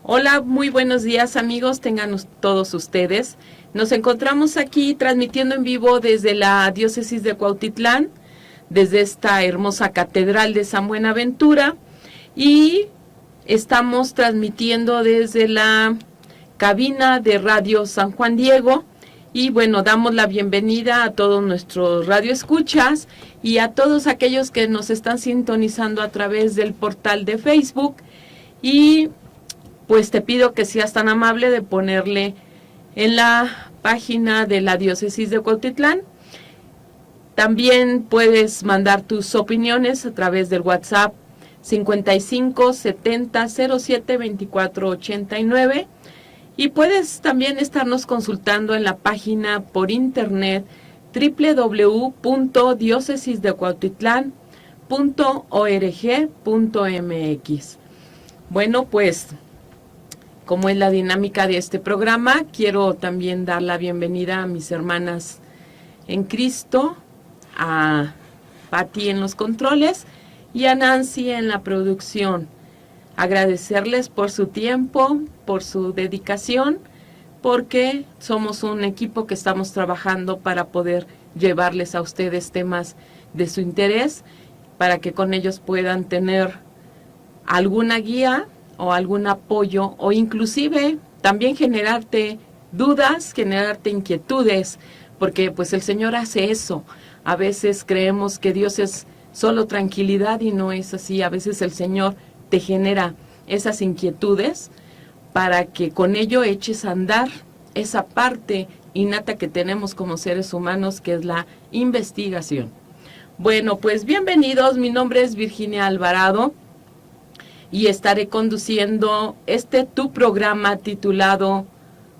Hola, muy buenos días amigos, tengan todos ustedes. Nos encontramos aquí transmitiendo en vivo desde la diócesis de Cuautitlán, desde esta hermosa catedral de San Buenaventura, y estamos transmitiendo desde la cabina de Radio San Juan Diego. Y bueno, damos la bienvenida a todos nuestros radioescuchas y a todos aquellos que nos están sintonizando a través del portal de Facebook. Y pues te pido que seas tan amable de ponerle en la página de la diócesis de Cuautitlán. También puedes mandar tus opiniones a través del WhatsApp 55 70 07 24 89. Y puedes también estarnos consultando en la página por internet www.diocesisdecuautitlán.org.mx. Bueno, pues como es la dinámica de este programa, quiero también dar la bienvenida a mis hermanas en Cristo, a Patti en los controles y a Nancy en la producción. Agradecerles por su tiempo, por su dedicación, porque somos un equipo que estamos trabajando para poder llevarles a ustedes temas de su interés, para que con ellos puedan tener alguna guía o algún apoyo, o inclusive también generarte dudas, generarte inquietudes, porque pues el Señor hace eso. A veces creemos que Dios es solo tranquilidad y no es así. A veces el Señor te genera esas inquietudes para que con ello eches a andar esa parte innata que tenemos como seres humanos, que es la investigación. Bueno, pues bienvenidos, mi nombre es Virginia Alvarado y estaré conduciendo tu programa titulado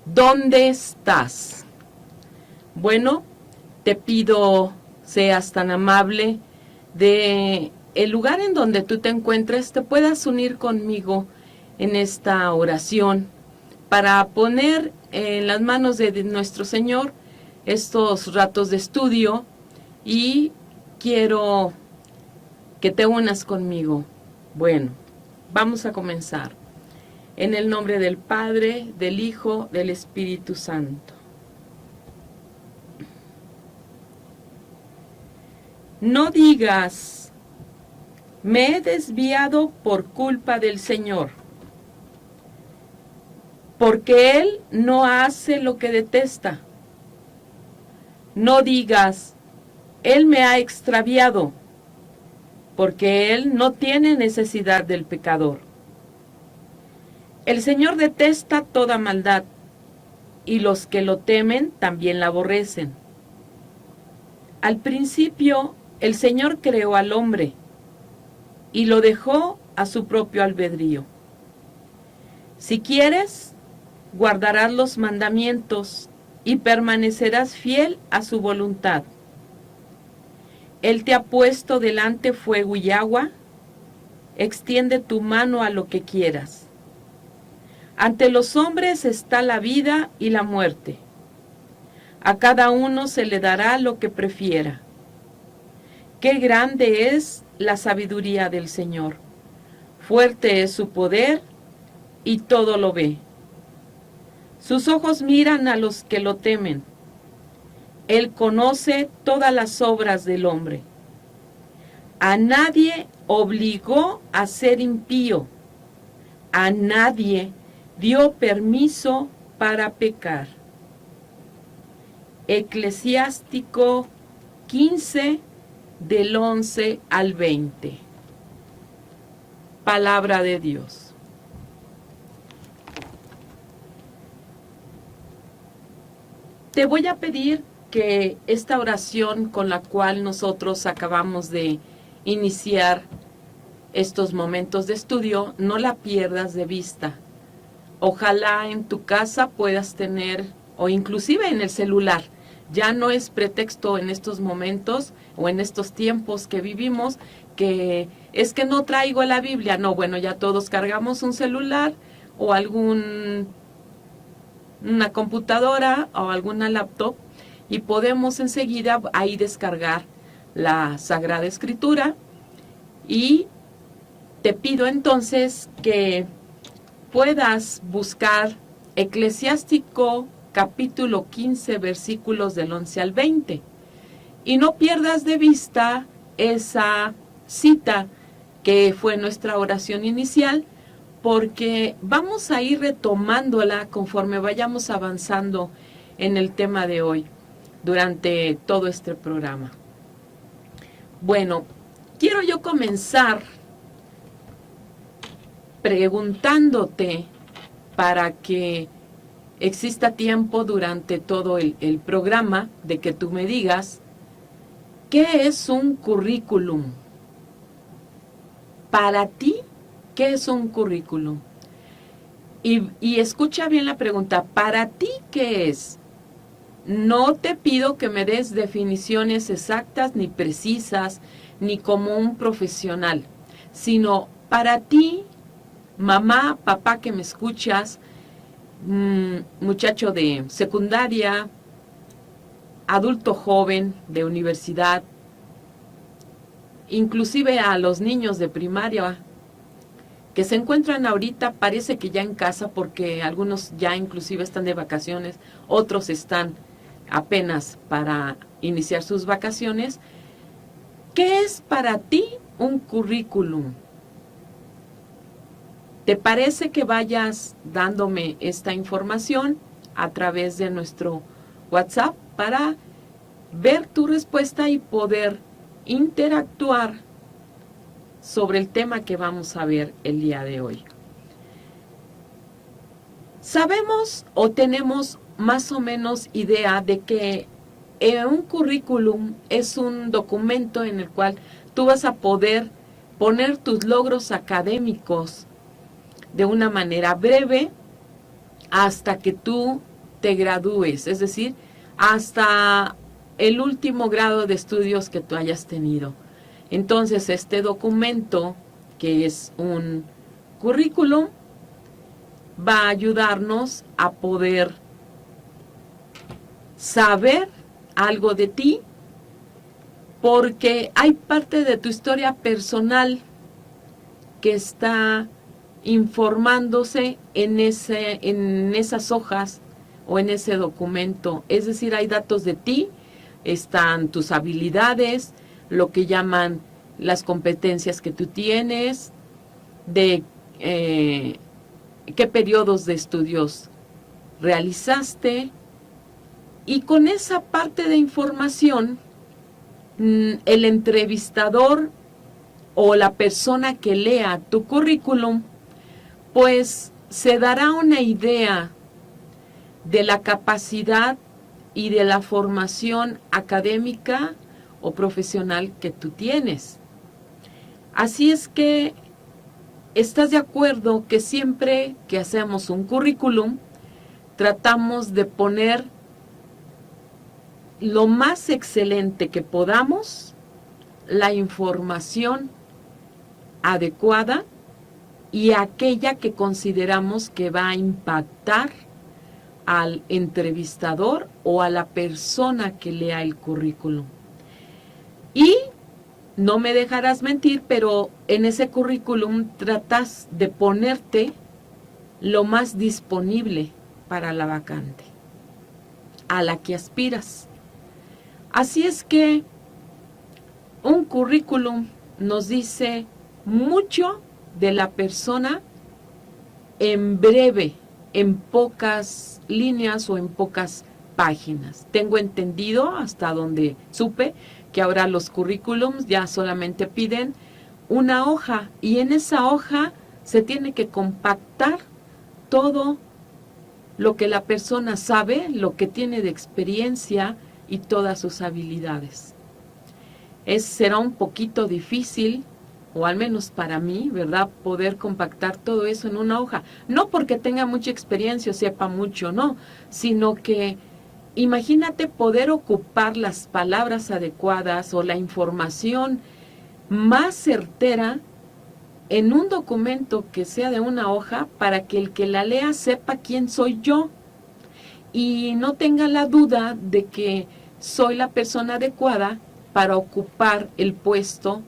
¿Dónde estás? Bueno, te pido seas tan amable de el lugar en donde tú te encuentres, te puedas unir conmigo en esta oración para poner en las manos de nuestro Señor estos ratos de estudio, y quiero que te unas conmigo. Bueno, vamos a comenzar. En el nombre del Padre, del Hijo, del Espíritu Santo. No digas: me he desviado por culpa del Señor, porque Él no hace lo que detesta. No digas: Él me ha extraviado, porque Él no tiene necesidad del pecador. El Señor detesta toda maldad, y los que lo temen también la aborrecen. Al principio, el Señor creó al hombre, y lo dejó a su propio albedrío. Si quieres, guardarás los mandamientos y permanecerás fiel a su voluntad. Él te ha puesto delante fuego y agua. Extiende tu mano a lo que quieras. Ante los hombres está la vida y la muerte. A cada uno se le dará lo que prefiera. Qué grande es la sabiduría del Señor. Fuerte es su poder y todo lo ve. Sus ojos miran a los que lo temen. Él conoce todas las obras del hombre. A nadie obligó a ser impío. A nadie dio permiso para pecar. Eclesiástico 15, del 11 al 20. Palabra de Dios. Te voy a pedir que esta oración con la cual nosotros acabamos de iniciar estos momentos de estudio, no la pierdas de vista. Ojalá en tu casa puedas tener, o inclusive en el celular. Ya no es pretexto en estos momentos o en estos tiempos que vivimos que es que no traigo la Biblia. No, bueno, ya todos cargamos un celular o una computadora o alguna laptop, y podemos enseguida ahí descargar la Sagrada Escritura. Y te pido entonces que puedas buscar Eclesiástico capítulo 15, versículos del 11 al 20. Y no pierdas de vista esa cita que fue nuestra oración inicial, porque vamos a ir retomándola conforme vayamos avanzando en el tema de hoy, durante todo este programa. Bueno, quiero yo comenzar preguntándote, para que exista tiempo durante todo el programa, de que tú me digas, ¿qué es un currículum? Para ti, ¿qué es un currículum? Y escucha bien la pregunta, ¿para ti qué es? No te pido que me des definiciones exactas ni precisas, ni como un profesional, sino para ti, mamá, papá que me escuchas, muchacho de secundaria, adulto joven de universidad, inclusive a los niños de primaria que se encuentran ahorita, parece que ya en casa, porque algunos ya inclusive están de vacaciones, otros están apenas para iniciar sus vacaciones. ¿Qué es para ti un currículum? ¿Te parece que vayas dándome esta información a través de nuestro WhatsApp para ver tu respuesta y poder interactuar sobre el tema que vamos a ver el día de hoy? Sabemos o tenemos más o menos idea de que un currículum es un documento en el cual tú vas a poder poner tus logros académicos de una manera breve hasta que tú te gradúes, es decir, hasta el último grado de estudios que tú hayas tenido. Entonces, este documento, que es un currículum, va a ayudarnos a poder saber algo de ti, porque hay parte de tu historia personal que está informándose en esas hojas o en ese documento. Es decir, hay datos de ti, están tus habilidades, lo que llaman las competencias que tú tienes, de qué periodos de estudios realizaste, y con esa parte de información, el entrevistador o la persona que lea tu currículum, pues se dará una idea de la capacidad y de la formación académica o profesional que tú tienes. Así es que, ¿estás de acuerdo que siempre que hacemos un currículum, tratamos de poner lo más excelente que podamos, la información adecuada y aquella que consideramos que va a impactar al entrevistador o a la persona que lea el currículum? Y no me dejarás mentir, pero en ese currículum tratas de ponerte lo más disponible para la vacante a la que aspiras. Así es que un currículum nos dice mucho de la persona en breve, en pocas líneas o en pocas páginas. Tengo entendido, hasta donde supe, que ahora los currículums ya solamente piden una hoja, y en esa hoja se tiene que compactar todo lo que la persona sabe, lo que tiene de experiencia y todas sus habilidades. Será un poquito difícil, o al menos para mí, ¿verdad?, poder compactar todo eso en una hoja. No porque tenga mucha experiencia o sepa mucho, no, sino que imagínate poder ocupar las palabras adecuadas o la información más certera en un documento que sea de una hoja, para que el que la lea sepa quién soy yo y no tenga la duda de que soy la persona adecuada para ocupar el puesto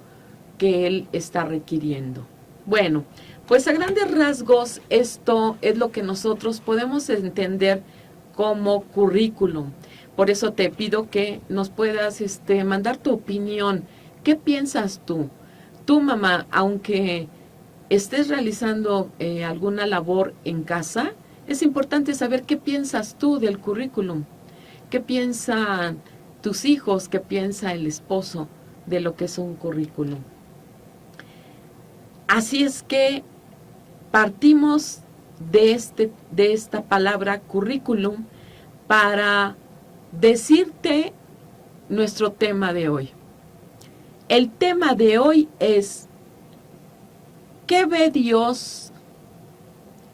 que él está requiriendo. Bueno, Pues a grandes rasgos esto es lo que nosotros podemos entender como currículum. Por eso te pido que nos puedas mandar tu opinión. ¿Qué piensas tú? Tú, mamá, aunque estés realizando alguna labor en casa, es importante saber qué piensas tú del currículum. ¿Qué piensan tus hijos? ¿Qué piensa el esposo de lo que es un currículum? Así es que partimos de esta palabra currículum para decirte nuestro tema de hoy. El tema de hoy es ¿qué ve Dios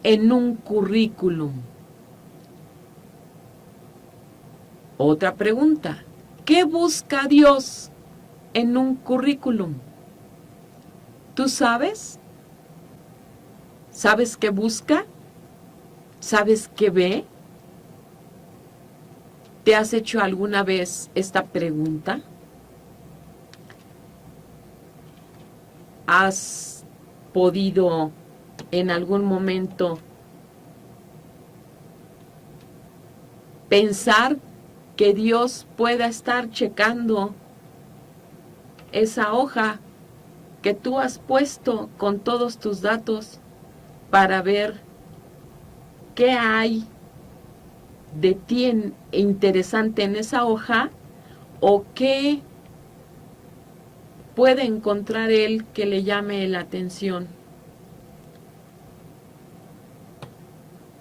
en un currículum? Otra pregunta, ¿qué busca Dios en un currículum? ¿Tú sabes? ¿Sabes qué busca? ¿Sabes qué ve? ¿Te has hecho alguna vez esta pregunta? ¿Has podido en algún momento pensar que Dios pueda estar checando esa hoja que tú has puesto con todos tus datos para ver qué hay de ti interesante en esa hoja o qué puede encontrar él que le llame la atención?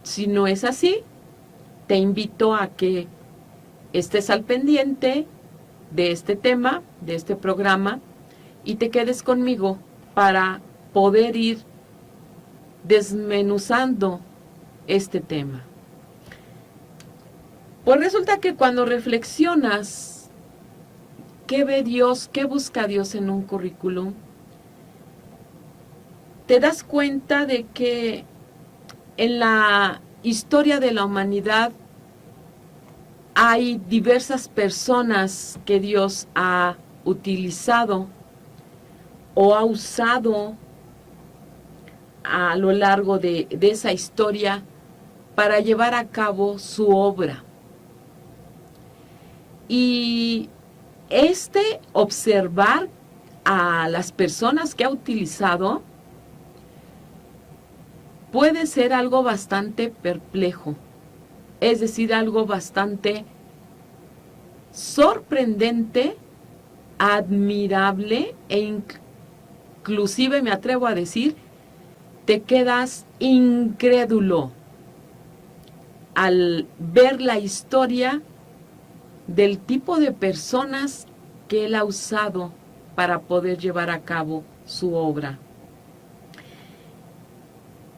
Si no es así, te invito a que estés al pendiente de este tema, de este programa, y te quedes conmigo para poder ir desmenuzando este tema. Pues resulta que cuando reflexionas, ¿qué ve Dios? ¿Qué busca Dios en un currículum? Te das cuenta de que en la historia de la humanidad hay diversas personas que Dios ha utilizado o ha usado a lo largo de esa historia para llevar a cabo su obra. Y observar a las personas que ha utilizado puede ser algo bastante perplejo, es decir, algo bastante sorprendente, admirable e inclusive me atrevo a decir, te quedas incrédulo al ver la historia del tipo de personas que él ha usado para poder llevar a cabo su obra.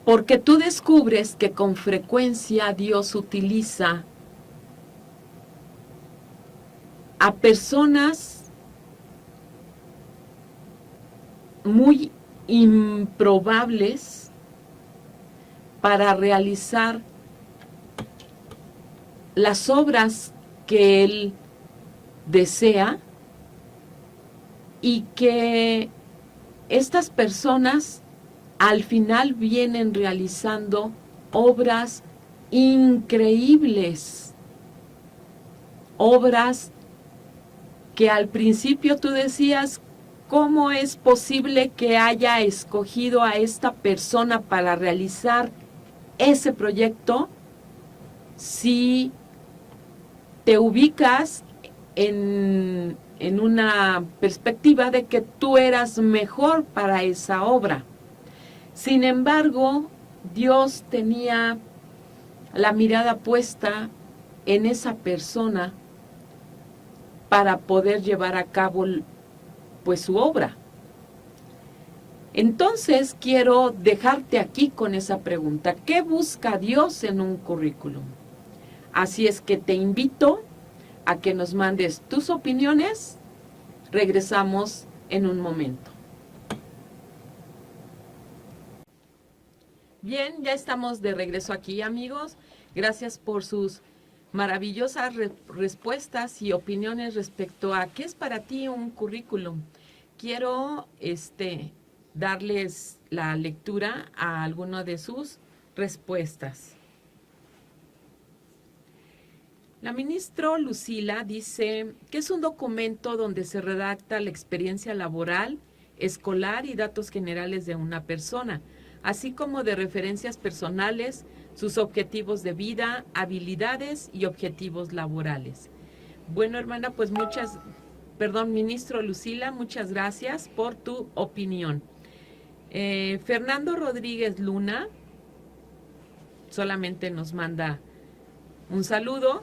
Porque tú descubres que con frecuencia Dios utiliza a personas muy improbables para realizar las obras que Él desea y que estas personas al final vienen realizando obras increíbles, obras que al principio tú decías, ¿cómo es posible que haya escogido a esta persona para realizar ese proyecto si te ubicas en una perspectiva de que tú eras mejor para esa obra? Sin embargo, Dios tenía la mirada puesta en esa persona para poder llevar a cabo pues su obra. Entonces quiero dejarte aquí con esa pregunta. ¿Qué busca Dios en un currículum? Así es que te invito a que nos mandes tus opiniones. Regresamos en un momento. Bien, ya estamos de regreso aquí, amigos. Gracias por sus maravillosas respuestas y opiniones respecto a qué es para ti un currículum. Quiero darles la lectura a alguna de sus respuestas. La ministra Lucila dice que es un documento donde se redacta la experiencia laboral, escolar y datos generales de una persona, así como de referencias personales, sus objetivos de vida, habilidades y objetivos laborales. Bueno, hermana, pues ministro Lucila, muchas gracias por tu opinión. Fernando Rodríguez Luna solamente nos manda un saludo.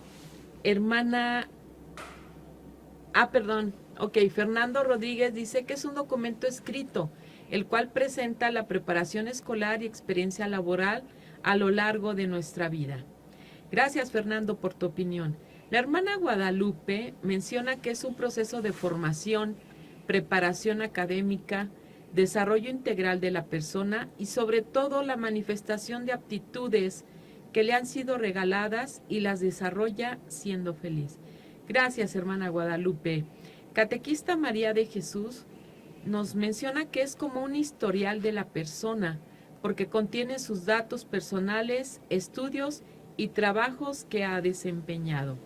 Fernando Rodríguez dice que es un documento escrito, el cual presenta la preparación escolar y experiencia laboral a lo largo de nuestra vida. Gracias, Fernando, por tu opinión. La hermana Guadalupe menciona que es un proceso de formación, preparación académica, desarrollo integral de la persona y sobre todo la manifestación de aptitudes que le han sido regaladas y las desarrolla siendo feliz. Gracias, hermana Guadalupe. Catequista María de Jesús nos menciona que es como un historial de la persona, porque contiene sus datos personales, estudios y trabajos que ha desempeñado.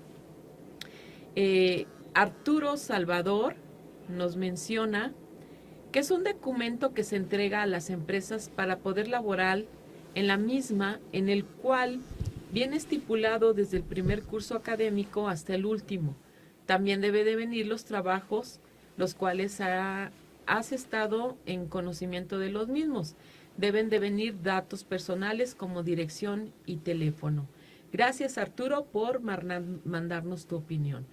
Arturo Salvador nos menciona que es un documento que se entrega a las empresas para poder laborar en la misma, en el cual viene estipulado desde el primer curso académico hasta el último. También debe de venir los trabajos, los cuales has estado en conocimiento de los mismos. Deben de venir datos personales como dirección y teléfono. Gracias, Arturo, por mandarnos tu opinión.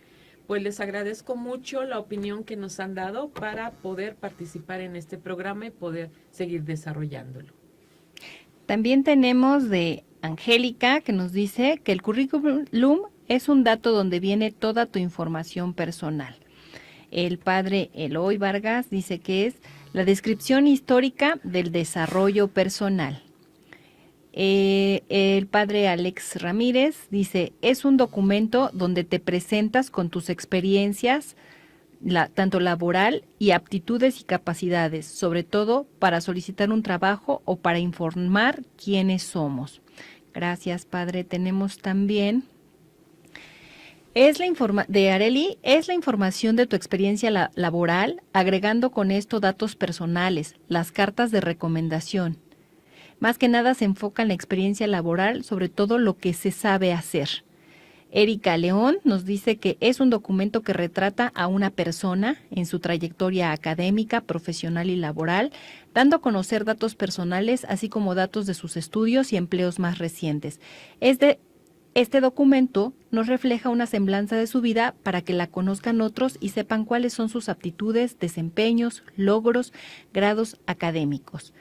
Pues les agradezco mucho la opinión que nos han dado para poder participar en este programa y poder seguir desarrollándolo. También tenemos de Angélica, que nos dice que el currículum es un dato donde viene toda tu información personal. El padre Eloy Vargas dice que es la descripción histórica del desarrollo personal. El padre Alex Ramírez dice, es un documento donde te presentas con tus experiencias, tanto laboral y aptitudes y capacidades, sobre todo para solicitar un trabajo o para informar quiénes somos. Gracias, padre. Tenemos también de Areli, es la información de tu experiencia laboral, agregando con esto datos personales, las cartas de recomendación. Más que nada se enfoca en la experiencia laboral, sobre todo lo que se sabe hacer. Erika León nos dice que es un documento que retrata a una persona en su trayectoria académica, profesional y laboral, dando a conocer datos personales, así como datos de sus estudios y empleos más recientes. Este documento nos refleja una semblanza de su vida para que la conozcan otros y sepan cuáles son sus aptitudes, desempeños, logros, grados académicos.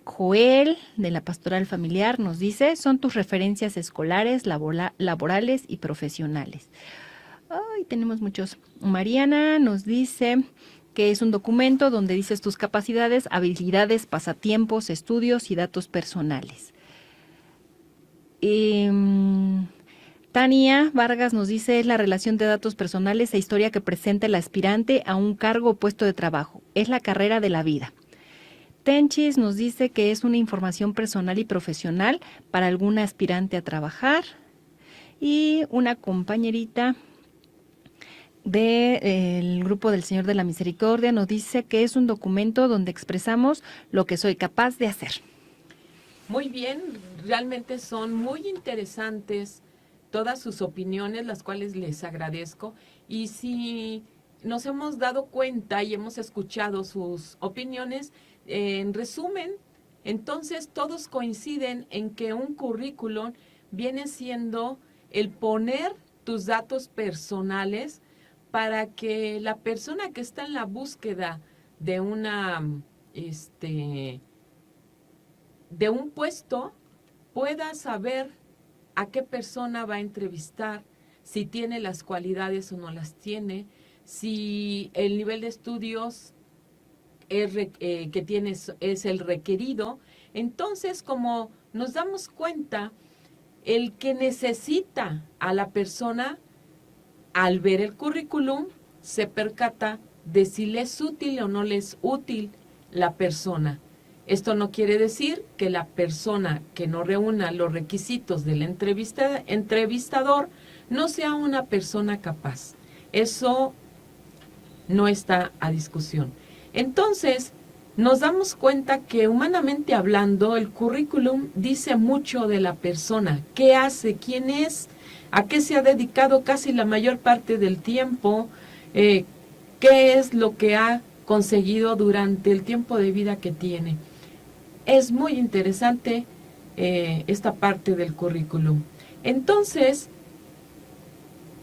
Joel, de la Pastoral Familiar, nos dice, son tus referencias escolares, laborales y profesionales. Ay, tenemos muchos. Mariana nos dice que es un documento donde dices tus capacidades, habilidades, pasatiempos, estudios y datos personales. Tania Vargas nos dice, es la relación de datos personales e historia que presenta el aspirante a un cargo o puesto de trabajo. Es la carrera de la vida. Tenchis nos dice que es una información personal y profesional para algún aspirante a trabajar. Y una compañerita del grupo del Señor de la Misericordia nos dice que es un documento donde expresamos lo que soy capaz de hacer. Muy bien, realmente son muy interesantes todas sus opiniones, las cuales les agradezco. Y si nos hemos dado cuenta y hemos escuchado sus opiniones, en resumen, entonces todos coinciden en que un currículum viene siendo el poner tus datos personales para que la persona que está en la búsqueda de de un puesto pueda saber a qué persona va a entrevistar, si tiene las cualidades o no las tiene, si el nivel de estudios que tienes es el requerido. Entonces, como nos damos cuenta, el que necesita a la persona, al ver el currículum, se percata de si le es útil o no le es útil la persona. Esto no quiere decir que la persona que no reúna los requisitos del entrevistador no sea una persona capaz. Eso no está a discusión. Entonces, nos damos cuenta que humanamente hablando, el currículum dice mucho de la persona, qué hace, quién es, a qué se ha dedicado casi la mayor parte del tiempo, qué es lo que ha conseguido durante el tiempo de vida que tiene. Es muy interesante esta parte del currículum. Entonces,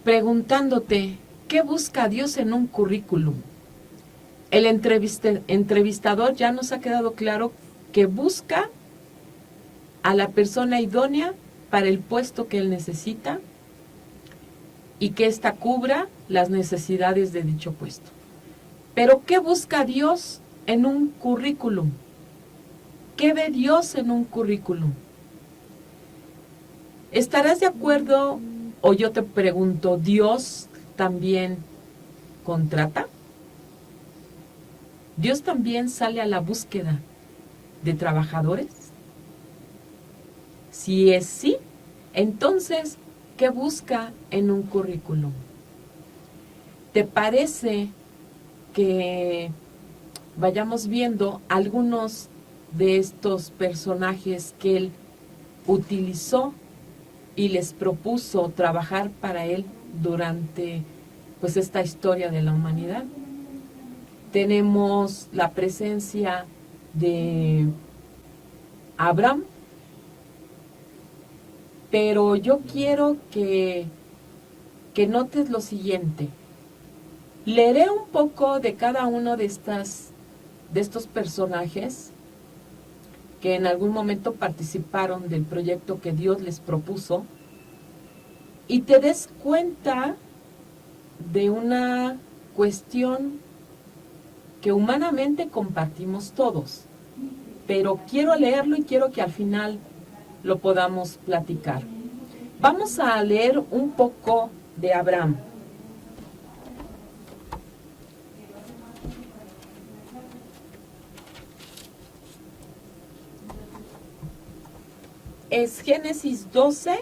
preguntándote, ¿qué busca Dios en un currículum? El entrevistador ya nos ha quedado claro que busca a la persona idónea para el puesto que él necesita y que ésta cubra las necesidades de dicho puesto. Pero ¿qué busca Dios en un currículum? ¿Qué ve Dios en un currículum? ¿Estarás de acuerdo? O yo te pregunto, ¿Dios también contrata? ¿Dios también sale a la búsqueda de trabajadores? Si es sí, entonces, ¿qué busca en un currículum? ¿Te parece que vayamos viendo algunos de estos personajes que él utilizó y les propuso trabajar para él durante pues esta historia de la humanidad? Tenemos la presencia de Abraham, pero yo quiero que notes lo siguiente. Leeré un poco de cada uno de estos personajes que en algún momento participaron del proyecto que Dios les propuso y te des cuenta de una cuestión que humanamente compartimos todos, pero quiero leerlo y quiero que al final lo podamos platicar. Vamos a leer un poco de Abraham. Es Génesis 12,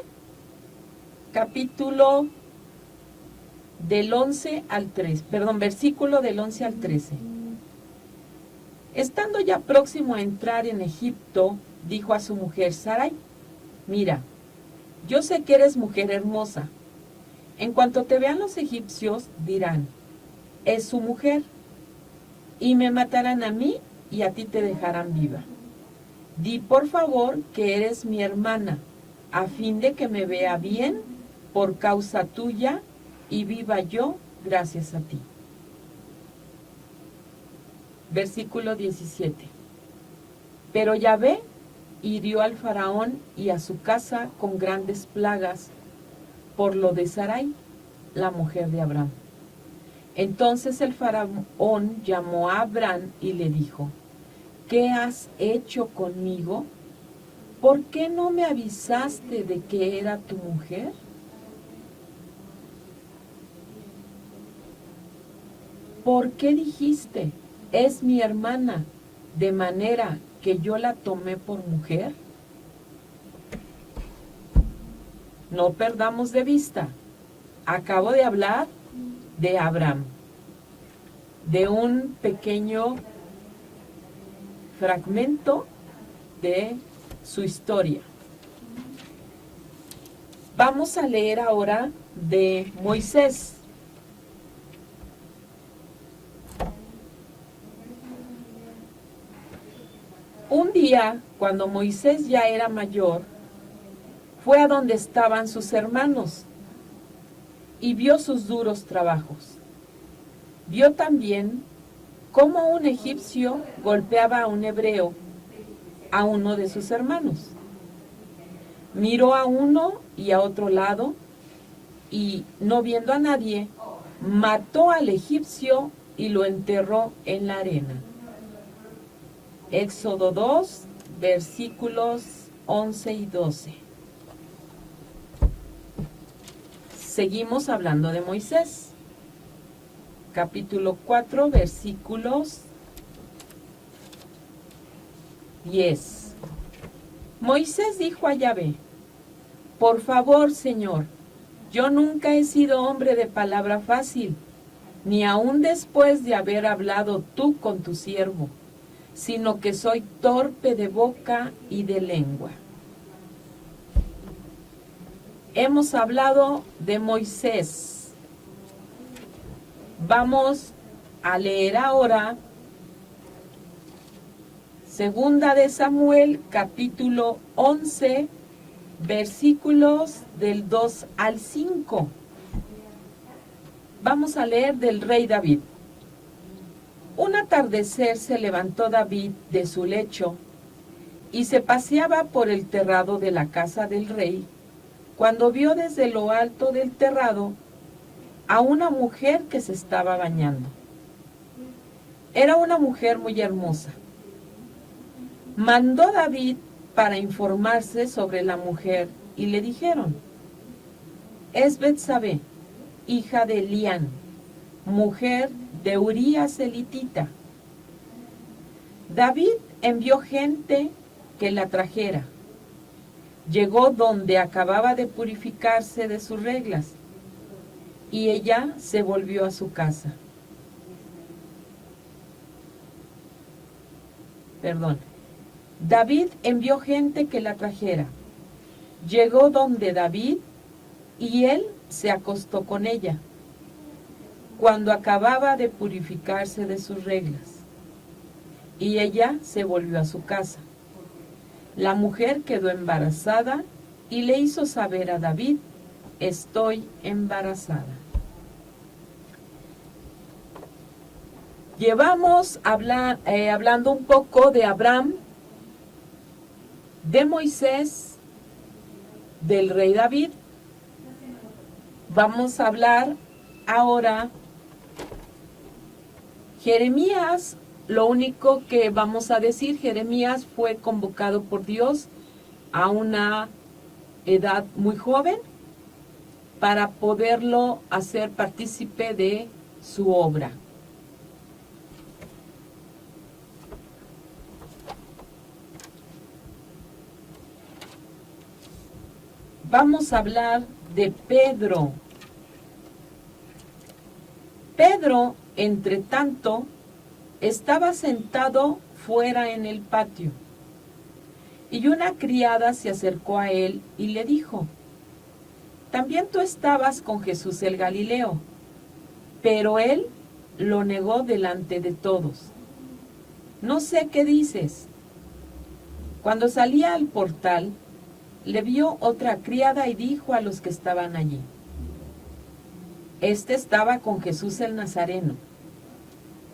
capítulo del 11 al 13, versículo del 11 al 13. Estando ya próximo a entrar en Egipto, dijo a su mujer Sarai: mira, yo sé que eres mujer hermosa. En cuanto te vean los egipcios, dirán, es su mujer, y me matarán a mí y a ti te dejarán viva. Di por favor que eres mi hermana, a fin de que me vea bien por causa tuya y viva yo gracias a ti. Versículo 17. Pero Yahvé hirió al faraón y a su casa con grandes plagas por lo de Sarai, la mujer de Abraham. Entonces el faraón llamó a Abraham y le dijo: ¿qué has hecho conmigo? ¿Por qué no me avisaste de que era tu mujer? ¿Por qué dijiste, es mi hermana, de manera que yo la tomé por mujer? No perdamos de vista. Acabo de hablar de Abraham, de un pequeño fragmento de su historia. Vamos a leer ahora de Moisés. Un día, cuando Moisés ya era mayor, fue a donde estaban sus hermanos y vio sus duros trabajos. Vio también cómo un egipcio golpeaba a un hebreo, a uno de sus hermanos. Miró a uno y a otro lado y, no viendo a nadie, mató al egipcio y lo enterró en la arena. Éxodo 2, versículos 11 y 12. Seguimos hablando de Moisés. Capítulo 4, versículos 10. Moisés dijo a Yahvé: por favor, Señor, yo nunca he sido hombre de palabra fácil, ni aun después de haber hablado tú con tu siervo, sino que soy torpe de boca y de lengua. Hemos hablado de Moisés. Vamos a leer ahora Segunda de Samuel, capítulo 11, versículos del 2 al 5. Vamos a leer del rey David. Un atardecer se levantó David de su lecho y se paseaba por el terrado de la casa del rey, cuando vio desde lo alto del terrado a una mujer que se estaba bañando. Era una mujer muy hermosa. Mandó David para informarse sobre la mujer y le dijeron: es Betsabé, hija de Elián, mujer de Urías elitita. David envió gente que la trajera. Llegó donde acababa de purificarse de sus reglas y ella se volvió a su casa. David envió gente que la trajera. Llegó donde David y él se acostó con ella, cuando acababa de purificarse de sus reglas, y ella se volvió a su casa. La mujer quedó embarazada y le hizo saber a David: estoy embarazada. Llevamos hablando un poco de Abraham, de Moisés, del rey David. Vamos a hablar ahora Jeremías. Lo único que vamos a decir: Jeremías fue convocado por Dios a una edad muy joven para poderlo hacer partícipe de su obra. Vamos a hablar de Pedro. Pedro, entre tanto, estaba sentado fuera en el patio, y una criada se acercó a él y le dijo: también tú estabas con Jesús el Galileo. Pero él lo negó delante de todos. No sé qué dices. Cuando salía al portal, le vio otra criada y dijo a los que estaban allí: este estaba con Jesús el Nazareno.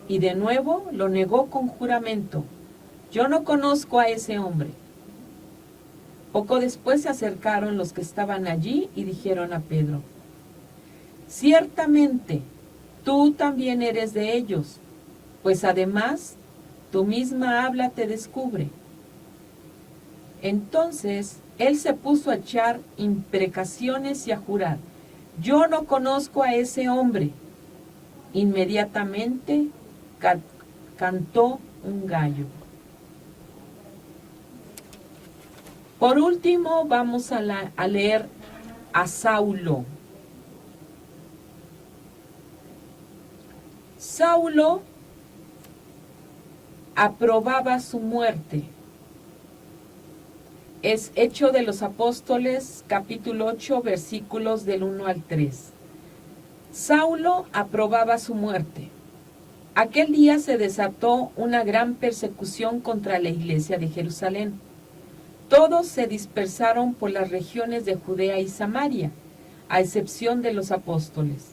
Y de nuevo lo negó con juramento: yo no conozco a ese hombre. Poco después se acercaron los que estaban allí y dijeron a Pedro: ciertamente, tú también eres de ellos, pues además tu misma habla te descubre. Entonces él se puso a echar imprecaciones y a jurar: yo no conozco a ese hombre. Inmediatamente cantó un gallo. Por último, vamos a leer a Saulo. Saulo aprobaba su muerte. Es Hechos de los Apóstoles, capítulo 8, versículos del 1 al 3. Saulo aprobaba su muerte. Aquel día se desató una gran persecución contra la iglesia de Jerusalén. Todos se dispersaron por las regiones de Judea y Samaria, a excepción de los apóstoles.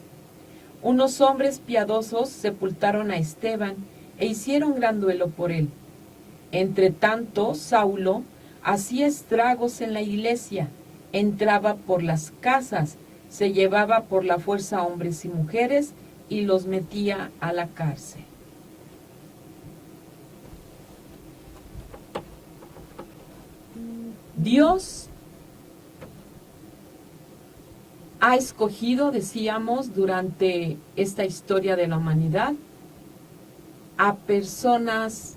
Unos hombres piadosos sepultaron a Esteban e hicieron gran duelo por él. Entre tanto, Saulo hacía estragos en la iglesia, entraba por las casas, se llevaba por la fuerza a hombres y mujeres y los metía a la cárcel. Dios ha escogido, decíamos, durante esta historia de la humanidad, a personas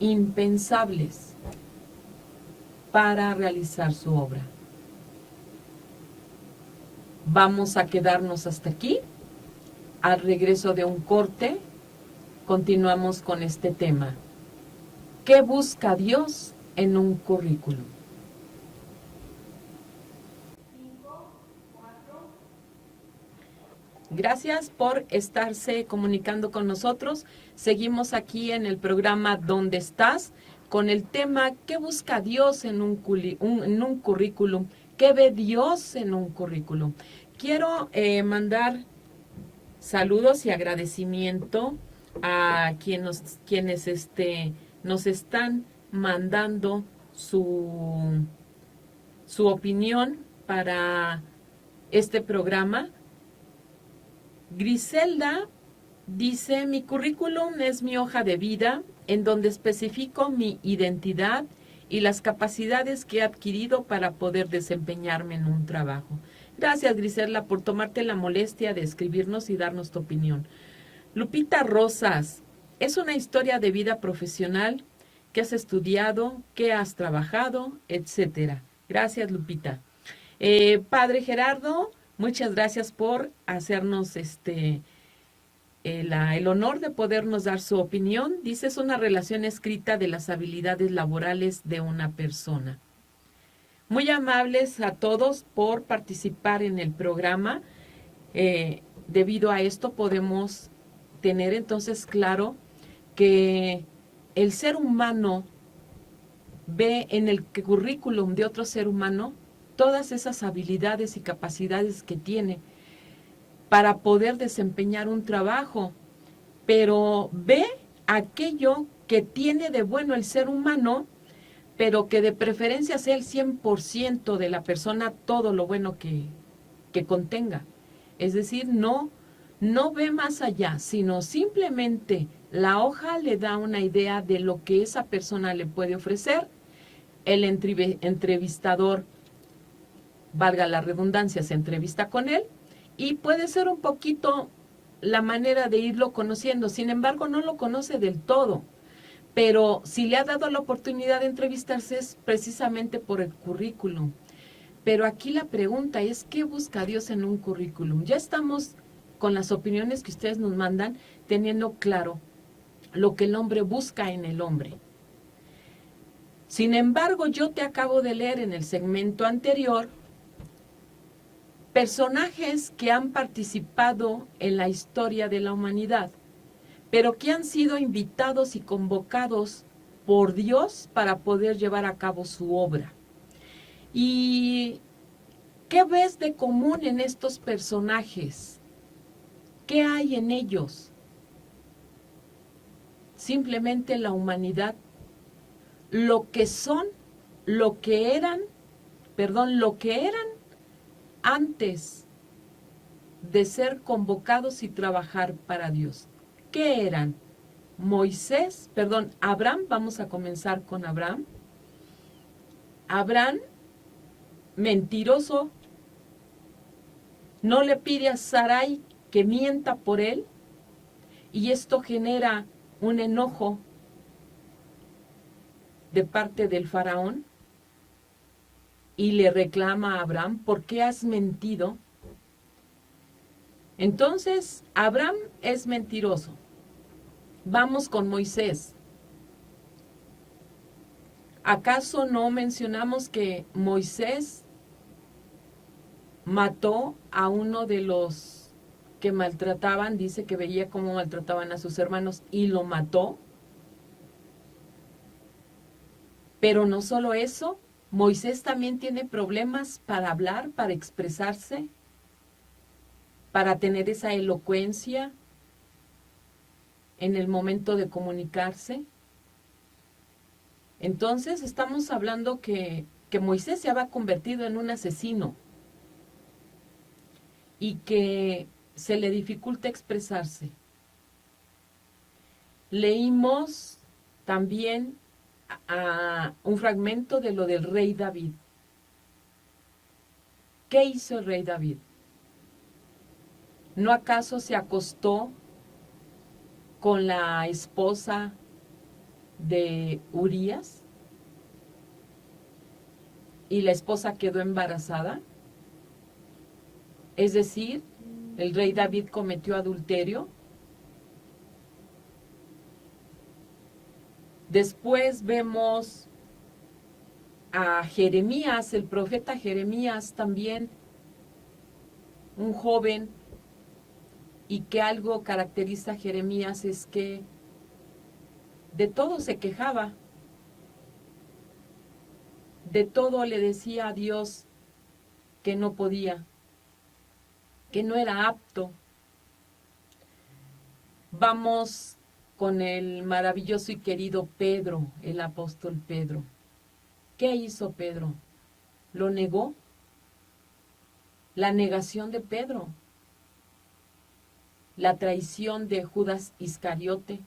impensables para realizar su obra. Vamos a quedarnos hasta aquí. Al regreso de un corte, continuamos con este tema. ¿Qué busca Dios en un currículum? Gracias por estarse comunicando con nosotros. Seguimos aquí en el programa ¿Dónde estás? Con el tema ¿qué busca Dios en un currículum? ¿Qué ve Dios en un currículum? Quiero mandar saludos y agradecimiento a quienes nos están mandando su opinión para este programa. Griselda dice, mi currículum es mi hoja de vida en donde especifico mi identidad y las capacidades que he adquirido para poder desempeñarme en un trabajo. Gracias, Griselda, por tomarte la molestia de escribirnos y darnos tu opinión. Lupita Rosas, es una historia de vida profesional que has estudiado, que has trabajado, etcétera. Gracias, Lupita. Padre Gerardo, muchas gracias por hacernos el honor de podernos dar su opinión. Dice, es una relación escrita de las habilidades laborales de una persona. Muy amables a todos por participar en el programa. Debido a esto podemos tener entonces claro que el ser humano ve en el currículum de otro ser humano todas esas habilidades y capacidades que tiene para poder desempeñar un trabajo, pero ve aquello que tiene de bueno el ser humano, pero que de preferencia sea el 100% de la persona todo lo bueno que contenga. Es decir, no ve más allá, sino simplemente la hoja le da una idea de lo que esa persona le puede ofrecer. El entrevistador, valga la redundancia, se entrevista con él y puede ser un poquito la manera de irlo conociendo. Sin embargo, no lo conoce del todo. Pero si le ha dado la oportunidad de entrevistarse es precisamente por el currículum. Pero aquí la pregunta es, ¿qué busca Dios en un currículum? Ya estamos con las opiniones que ustedes nos mandan, teniendo claro lo que el hombre busca en el hombre. Sin embargo, yo te acabo de leer en el segmento anterior personajes que han participado en la historia de la humanidad, pero que han sido invitados y convocados por Dios para poder llevar a cabo su obra. ¿Y qué ves de común en estos personajes? ¿Qué hay en ellos? Simplemente la humanidad, lo que son, lo que eran antes de ser convocados y trabajar para Dios. ¿Qué eran? Abraham, vamos a comenzar con Abraham. Abraham, mentiroso, no le pide a Sarai que mienta por él, y esto genera un enojo de parte del faraón, y le reclama a Abraham, ¿por qué has mentido? Entonces, Abraham es mentiroso. Vamos con Moisés. ¿Acaso no mencionamos que Moisés mató a uno de los que maltrataban? Dice que veía cómo maltrataban a sus hermanos y lo mató. Pero no solo eso, Moisés también tiene problemas para hablar, para expresarse, para tener esa elocuencia en el momento de comunicarse. Entonces estamos hablando que Moisés se había convertido en un asesino y que se le dificulta expresarse. Leímos también un fragmento de lo del rey David. ¿Qué hizo el rey David? ¿No acaso se acostó con la esposa de Urías y la esposa quedó embarazada. Es decir, el rey David cometió adulterio. Después vemos a Jeremías, el profeta Jeremías también, un joven, y que algo caracteriza a Jeremías es que de todo se quejaba, de todo le decía a Dios que no podía, que no era apto. Vamos con el maravilloso y querido Pedro, el apóstol Pedro. ¿Qué hizo Pedro? ¿Lo negó? La negación de Pedro, la traición de Judas Iscariote,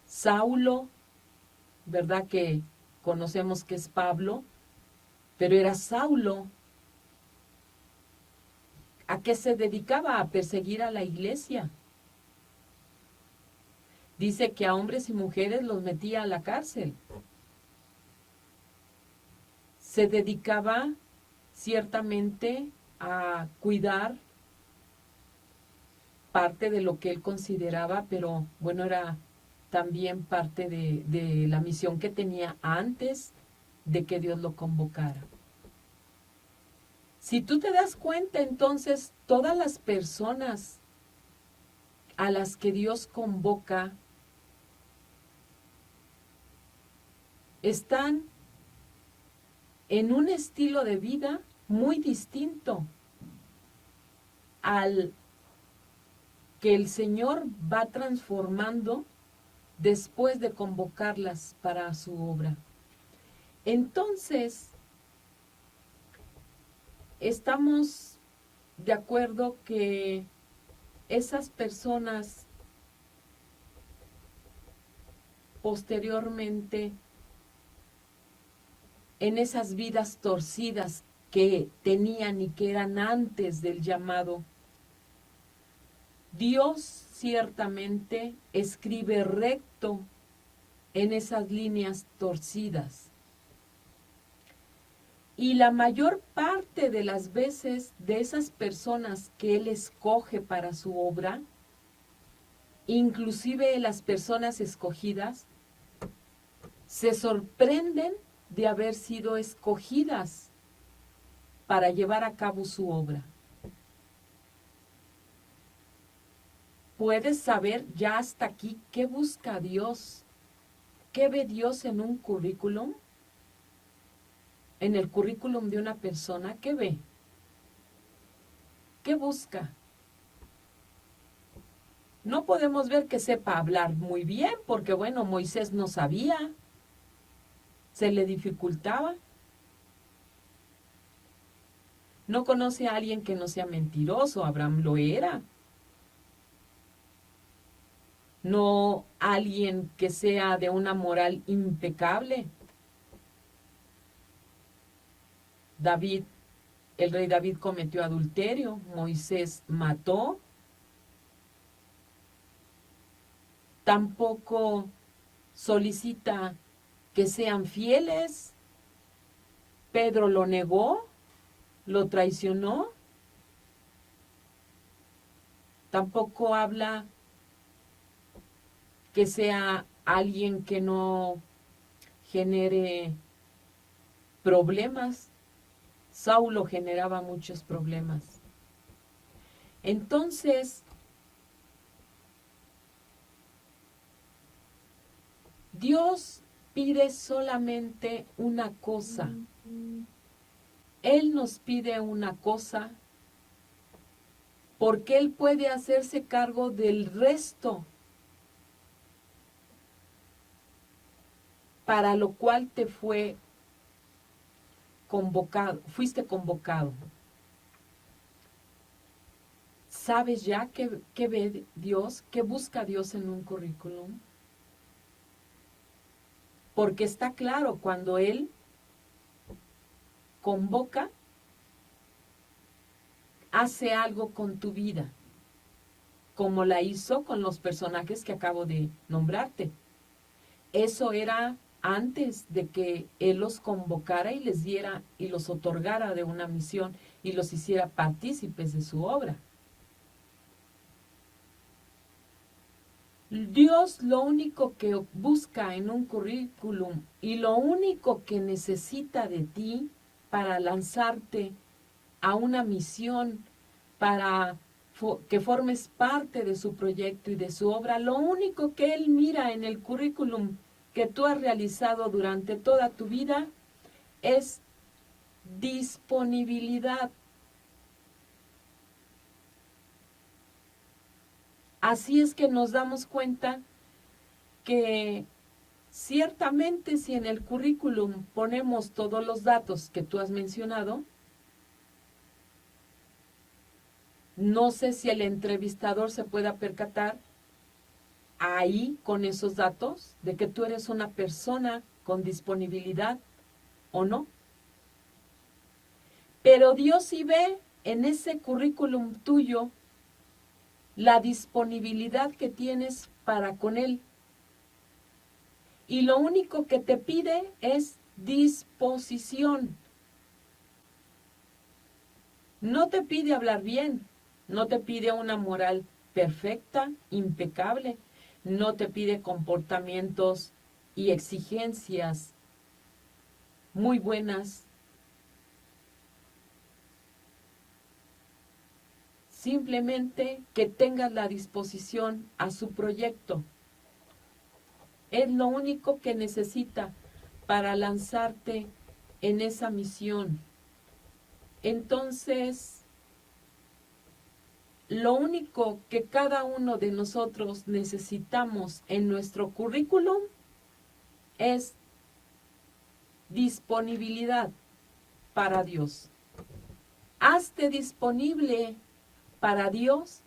Saulo, ¿verdad que conocemos que es Pablo? Pero era Saulo. ¿A qué se dedicaba? A perseguir a la iglesia. Dice que a hombres y mujeres los metía a la cárcel. Se dedicaba ciertamente a cuidar parte de lo que él consideraba, pero bueno, era también parte de la misión que tenía antes de que Dios lo convocara. Si tú te das cuenta, entonces, todas las personas a las que Dios convoca están en un estilo de vida muy distinto al que el Señor va transformando después de convocarlas para su obra. Entonces, estamos de acuerdo que esas personas posteriormente, en esas vidas torcidas que tenían y que eran antes del llamado, Dios ciertamente escribe recto en esas líneas torcidas. Y la mayor parte de las veces de esas personas que Él escoge para su obra, inclusive las personas escogidas, se sorprenden de haber sido escogidas para llevar a cabo su obra. Puedes saber ya hasta aquí qué busca Dios, qué ve Dios en un currículum, en el currículum de una persona, ¿qué ve? ¿Qué busca? No podemos ver que sepa hablar muy bien, porque bueno, Moisés no sabía, se le dificultaba. No conoce a alguien que no sea mentiroso, Abraham lo era. No alguien que sea de una moral impecable. David, el rey David cometió adulterio, Moisés mató. Tampoco solicita que sean fieles. Pedro lo negó, lo traicionó. Tampoco habla que sea alguien que no genere problemas. Saulo generaba muchos problemas. Entonces, Dios pide solamente una cosa. Él nos pide una cosa porque Él puede hacerse cargo del resto, para lo cual te fue convocado, fuiste convocado. ¿Sabes ya qué ve Dios, qué busca Dios en un currículum? Porque está claro, cuando Él convoca, hace algo con tu vida, como la hizo con los personajes que acabo de nombrarte. Eso era antes de que Él los convocara y les diera y los otorgara de una misión y los hiciera partícipes de su obra. Dios lo único que busca en un currículum y lo único que necesita de ti para lanzarte a una misión, para que formes parte de su proyecto y de su obra, lo único que Él mira en el currículum que tú has realizado durante toda tu vida es disponibilidad. Así es que nos damos cuenta que ciertamente si en el currículum ponemos todos los datos que tú has mencionado, no sé si el entrevistador se pueda percatar ahí con esos datos de que tú eres una persona con disponibilidad o no. Pero Dios sí ve en ese currículum tuyo la disponibilidad que tienes para con Él. Y lo único que te pide es disposición. No te pide hablar bien, no te pide una moral perfecta, impecable, no te pide comportamientos y exigencias muy buenas. Simplemente que tengas la disposición a su proyecto. Es lo único que necesita para lanzarte en esa misión. Entonces, lo único que cada uno de nosotros necesitamos en nuestro currículum es disponibilidad para Dios. Hazte disponible para Dios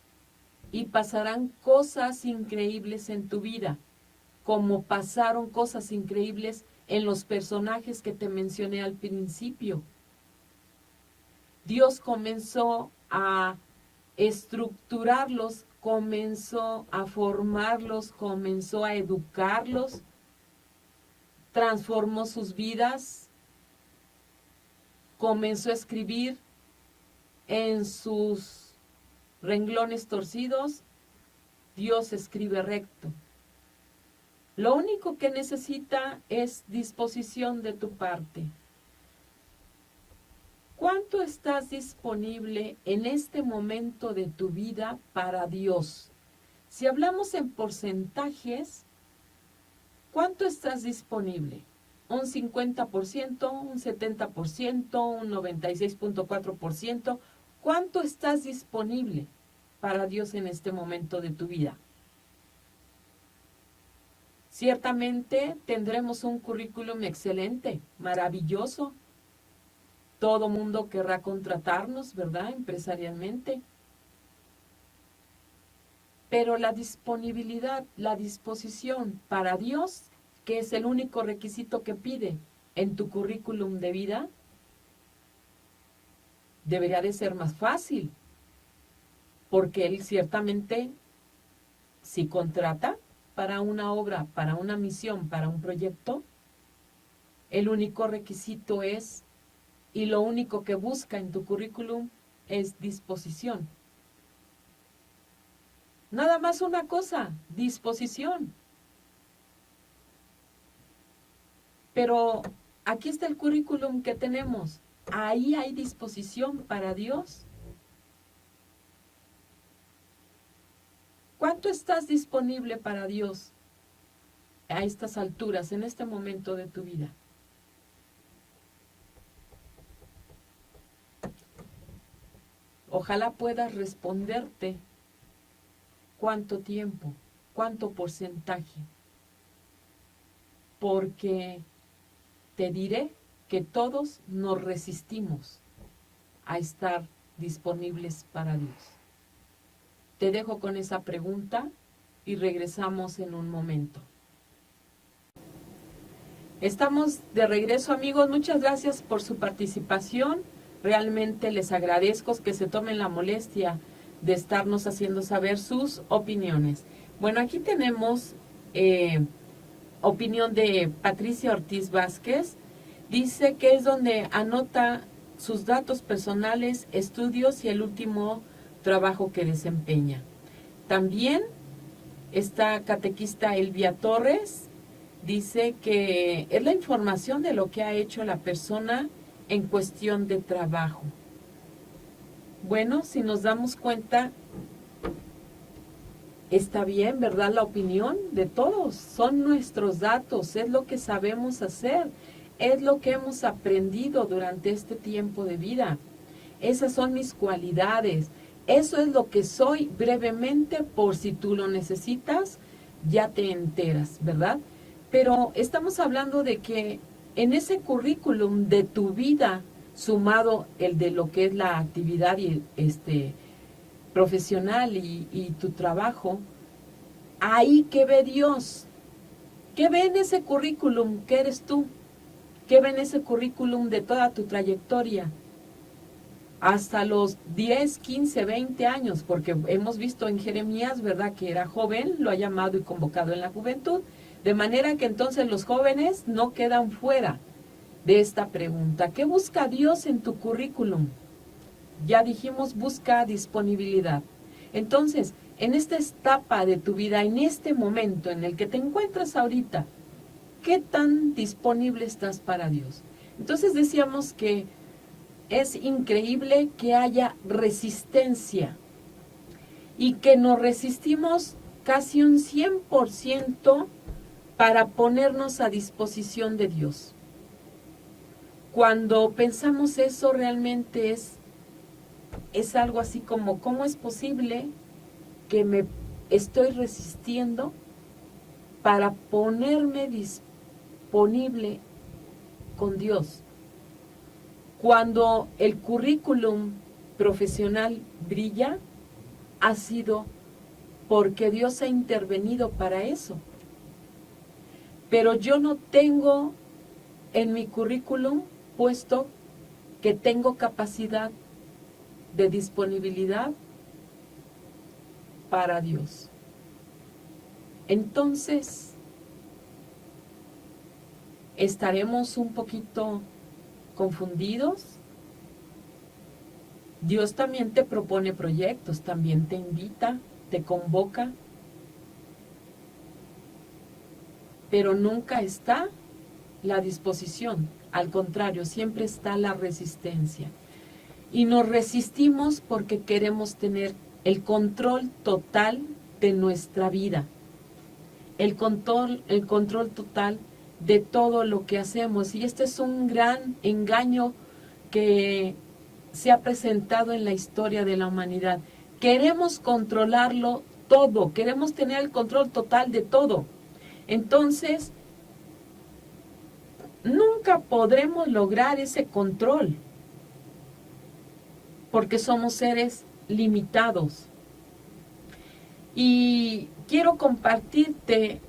y pasarán cosas increíbles en tu vida, como pasaron cosas increíbles en los personajes que te mencioné al principio. Dios comenzó a estructurarlos, comenzó a formarlos, comenzó a educarlos, transformó sus vidas, comenzó a escribir en sus renglones torcidos, Dios escribe recto. Lo único que necesita es disposición de tu parte. ¿Cuánto estás disponible en este momento de tu vida para Dios? Si hablamos en porcentajes, ¿cuánto estás disponible? ¿Un 50%, un 70%, un 96.4%? ¿Cuánto estás disponible para Dios en este momento de tu vida? Ciertamente tendremos un currículum excelente, maravilloso. Todo mundo querrá contratarnos, ¿verdad? Empresarialmente. Pero la disponibilidad, la disposición para Dios, que es el único requisito que pide en tu currículum de vida, debería de ser más fácil. Porque Él ciertamente, si contrata para una obra, para una misión, para un proyecto, el único requisito es, y lo único que busca en tu currículum es disposición. Nada más una cosa, disposición. Pero aquí está el currículum que tenemos. Ahí hay disposición para Dios. ¿Cuánto estás disponible para Dios a estas alturas, en este momento de tu vida? Ojalá puedas responderte cuánto tiempo, cuánto porcentaje. Porque te diré que todos nos resistimos a estar disponibles para Dios. Te dejo con esa pregunta y regresamos en un momento. Estamos de regreso, amigos. Muchas gracias por su participación. Realmente les agradezco que se tomen la molestia de estarnos haciendo saber sus opiniones. Bueno, aquí tenemos opinión de Patricia Ortiz Vázquez. Dice que es donde anota sus datos personales, estudios y el último trabajo que desempeña. También está catequista Elvia Torres. Dice que es la información de lo que ha hecho la persona en cuestión de trabajo. Bueno, si nos damos cuenta, está bien, ¿verdad? La opinión de todos, son nuestros datos, es lo que sabemos hacer, es lo que hemos aprendido durante este tiempo de vida. Esas son mis cualidades, eso es lo que soy brevemente, por si tú lo necesitas, ya te enteras, ¿verdad? Pero estamos hablando de que en ese currículum de tu vida, sumado el de lo que es la actividad y profesional y tu trabajo, ahí que ve Dios. ¿Qué ve en ese currículum que eres tú? ¿Qué ve en ese currículum de toda tu trayectoria? Hasta los 10, 15, 20 años, porque hemos visto en Jeremías, ¿verdad?, que era joven, lo ha llamado y convocado en la juventud, de manera que entonces los jóvenes no quedan fuera de esta pregunta. ¿Qué busca Dios en tu currículum? Ya dijimos, busca disponibilidad. Entonces, en esta etapa de tu vida, en este momento en el que te encuentras ahorita, ¿qué tan disponible estás para Dios? Entonces decíamos que es increíble que haya resistencia y que nos resistimos casi un 100% para ponernos a disposición de Dios. Cuando pensamos eso, realmente es algo así como, ¿cómo es posible que me estoy resistiendo para ponerme disponible con Dios? Cuando el currículum profesional brilla, ha sido porque Dios ha intervenido para eso. Pero yo no tengo en mi currículum puesto que tengo capacidad de disponibilidad para Dios. Entonces, estaremos un poquito confundidos. Dios también te propone proyectos, también te invita, te convoca, pero nunca está la disposición, al contrario, siempre está la resistencia. Y nos resistimos porque queremos tener el control total de nuestra vida, el control total de todo lo que hacemos. Y este es un gran engaño que se ha presentado en la historia de la humanidad. Queremos controlarlo todo, queremos tener el control total de todo. Entonces, nunca podremos lograr ese control, porque somos seres limitados. Y quiero compartirte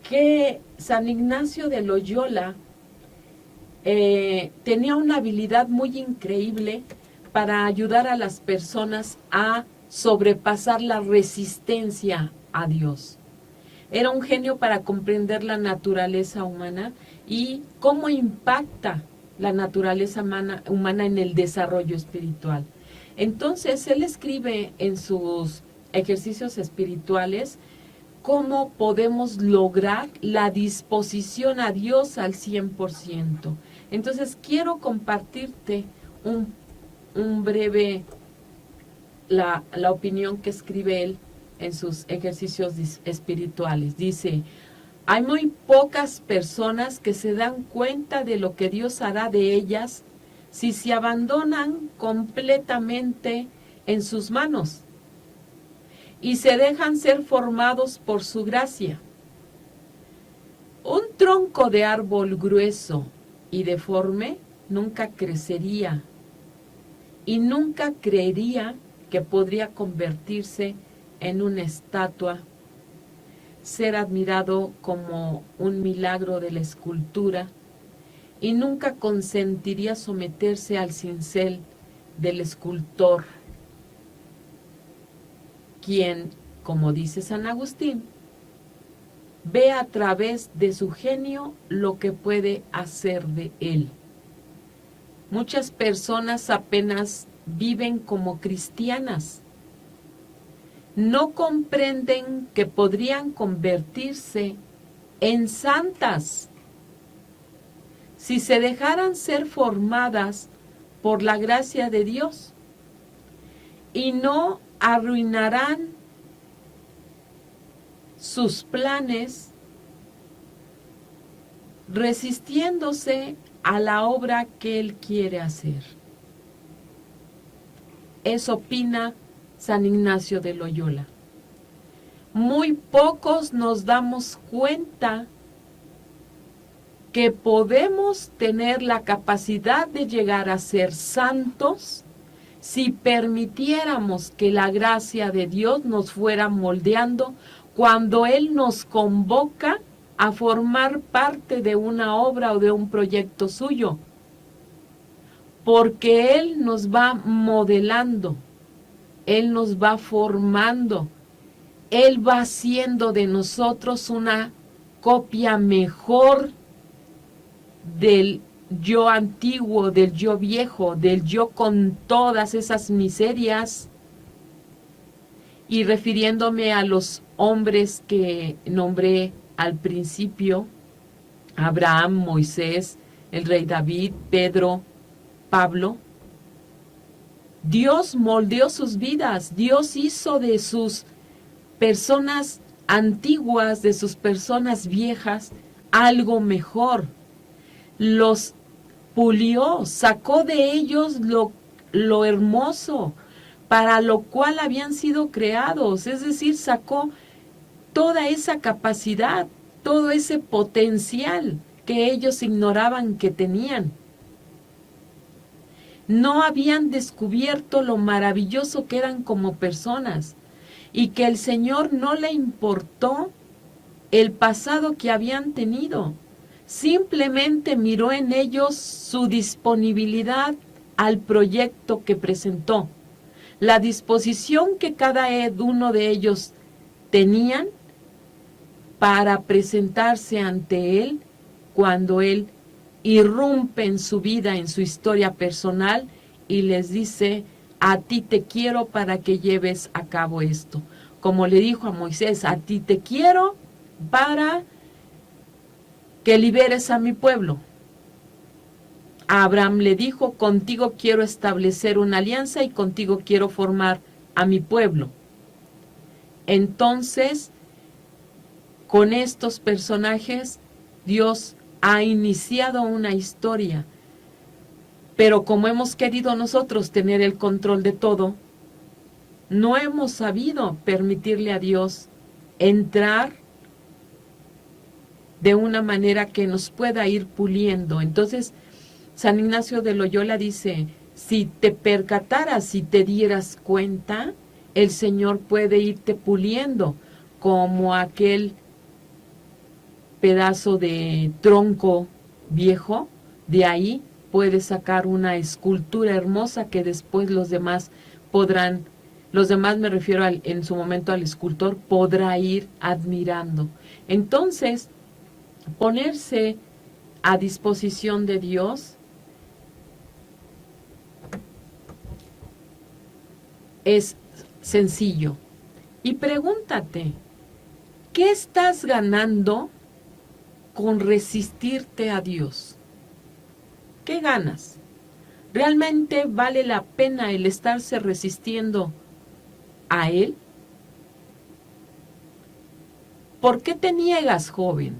que San Ignacio de Loyola tenía una habilidad muy increíble para ayudar a las personas a sobrepasar la resistencia a Dios. Era un genio para comprender la naturaleza humana y cómo impacta la naturaleza humana en el desarrollo espiritual. Entonces, él escribe en sus ejercicios espirituales cómo podemos lograr la disposición a Dios al 100%. Entonces, quiero compartirte un breve, la opinión que escribe él en sus ejercicios espirituales. Dice: hay muy pocas personas que se dan cuenta de lo que Dios hará de ellas si se abandonan completamente en sus manos y se dejan ser formados por su gracia. Un tronco de árbol grueso y deforme nunca crecería y nunca creería que podría convertirse en una estatua, ser admirado como un milagro de la escultura, y nunca consentiría someterse al cincel del escultor. quien, como dice San Agustín, ve a través de su genio lo que puede hacer de él. Muchas personas apenas viven como cristianas. No comprenden que podrían convertirse en santas si se dejaran ser formadas por la gracia de Dios, y no arruinarán sus planes resistiéndose a la obra que Él quiere hacer. Eso opina San Ignacio de Loyola. Muy pocos nos damos cuenta que podemos tener la capacidad de llegar a ser santos si permitiéramos que la gracia de Dios nos fuera moldeando cuando Él nos convoca a formar parte de una obra o de un proyecto suyo, porque Él nos va modelando, Él nos va formando, Él va haciendo de nosotros una copia mejor del yo antiguo, del yo viejo, del yo con todas esas miserias. Y refiriéndome a los hombres que nombré al principio, Abraham, Moisés, el rey David, Pedro, Pablo, Dios moldeó sus vidas, Dios hizo de sus personas antiguas, de sus personas viejas, algo mejor. Los pulió, sacó de ellos lo hermoso para lo cual habían sido creados, es decir, sacó toda esa capacidad, todo ese potencial que ellos ignoraban que tenían. No habían descubierto lo maravilloso que eran como personas y que el Señor no le importó el pasado que habían tenido. Simplemente miró en ellos su disponibilidad al proyecto que presentó, la disposición que cada uno de ellos tenían para presentarse ante Él cuando Él irrumpe en su vida, en su historia personal y les dice: a ti te quiero para que lleves a cabo esto. Como le dijo a Moisés: a ti te quiero para que liberes a mi pueblo. A Abraham le dijo: contigo quiero establecer una alianza y contigo quiero formar a mi pueblo. Entonces, con estos personajes, Dios ha iniciado una historia. Pero como hemos querido nosotros tener el control de todo, no hemos sabido permitirle a Dios entrar de una manera que nos pueda ir puliendo. Entonces, San Ignacio de Loyola dice: si te percataras, si te dieras cuenta, el Señor puede irte puliendo, como aquel pedazo de tronco viejo, de ahí puede sacar una escultura hermosa que después los demás podrán, los demás me refiero en su momento al escultor, podrá ir admirando. Entonces, ponerse a disposición de Dios es sencillo. Y pregúntate, ¿qué estás ganando con resistirte a Dios? ¿Qué ganas? ¿Realmente vale la pena el estarse resistiendo a Él? ¿Por qué te niegas, joven?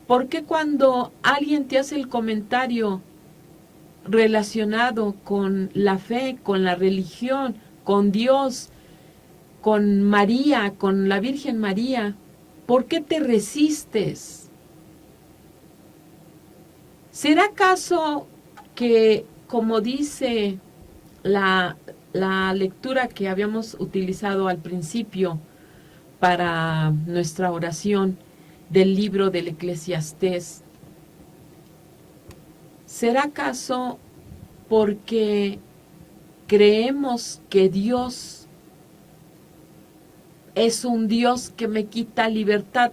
¿Por qué cuando alguien te hace el comentario relacionado con la fe, con la religión, con Dios, con María, con la Virgen María, por qué te resistes? ¿Será acaso que, como dice la lectura que habíamos utilizado al principio para nuestra oración del libro del Eclesiastés, ¿será acaso porque creemos que Dios es un Dios que me quita libertad.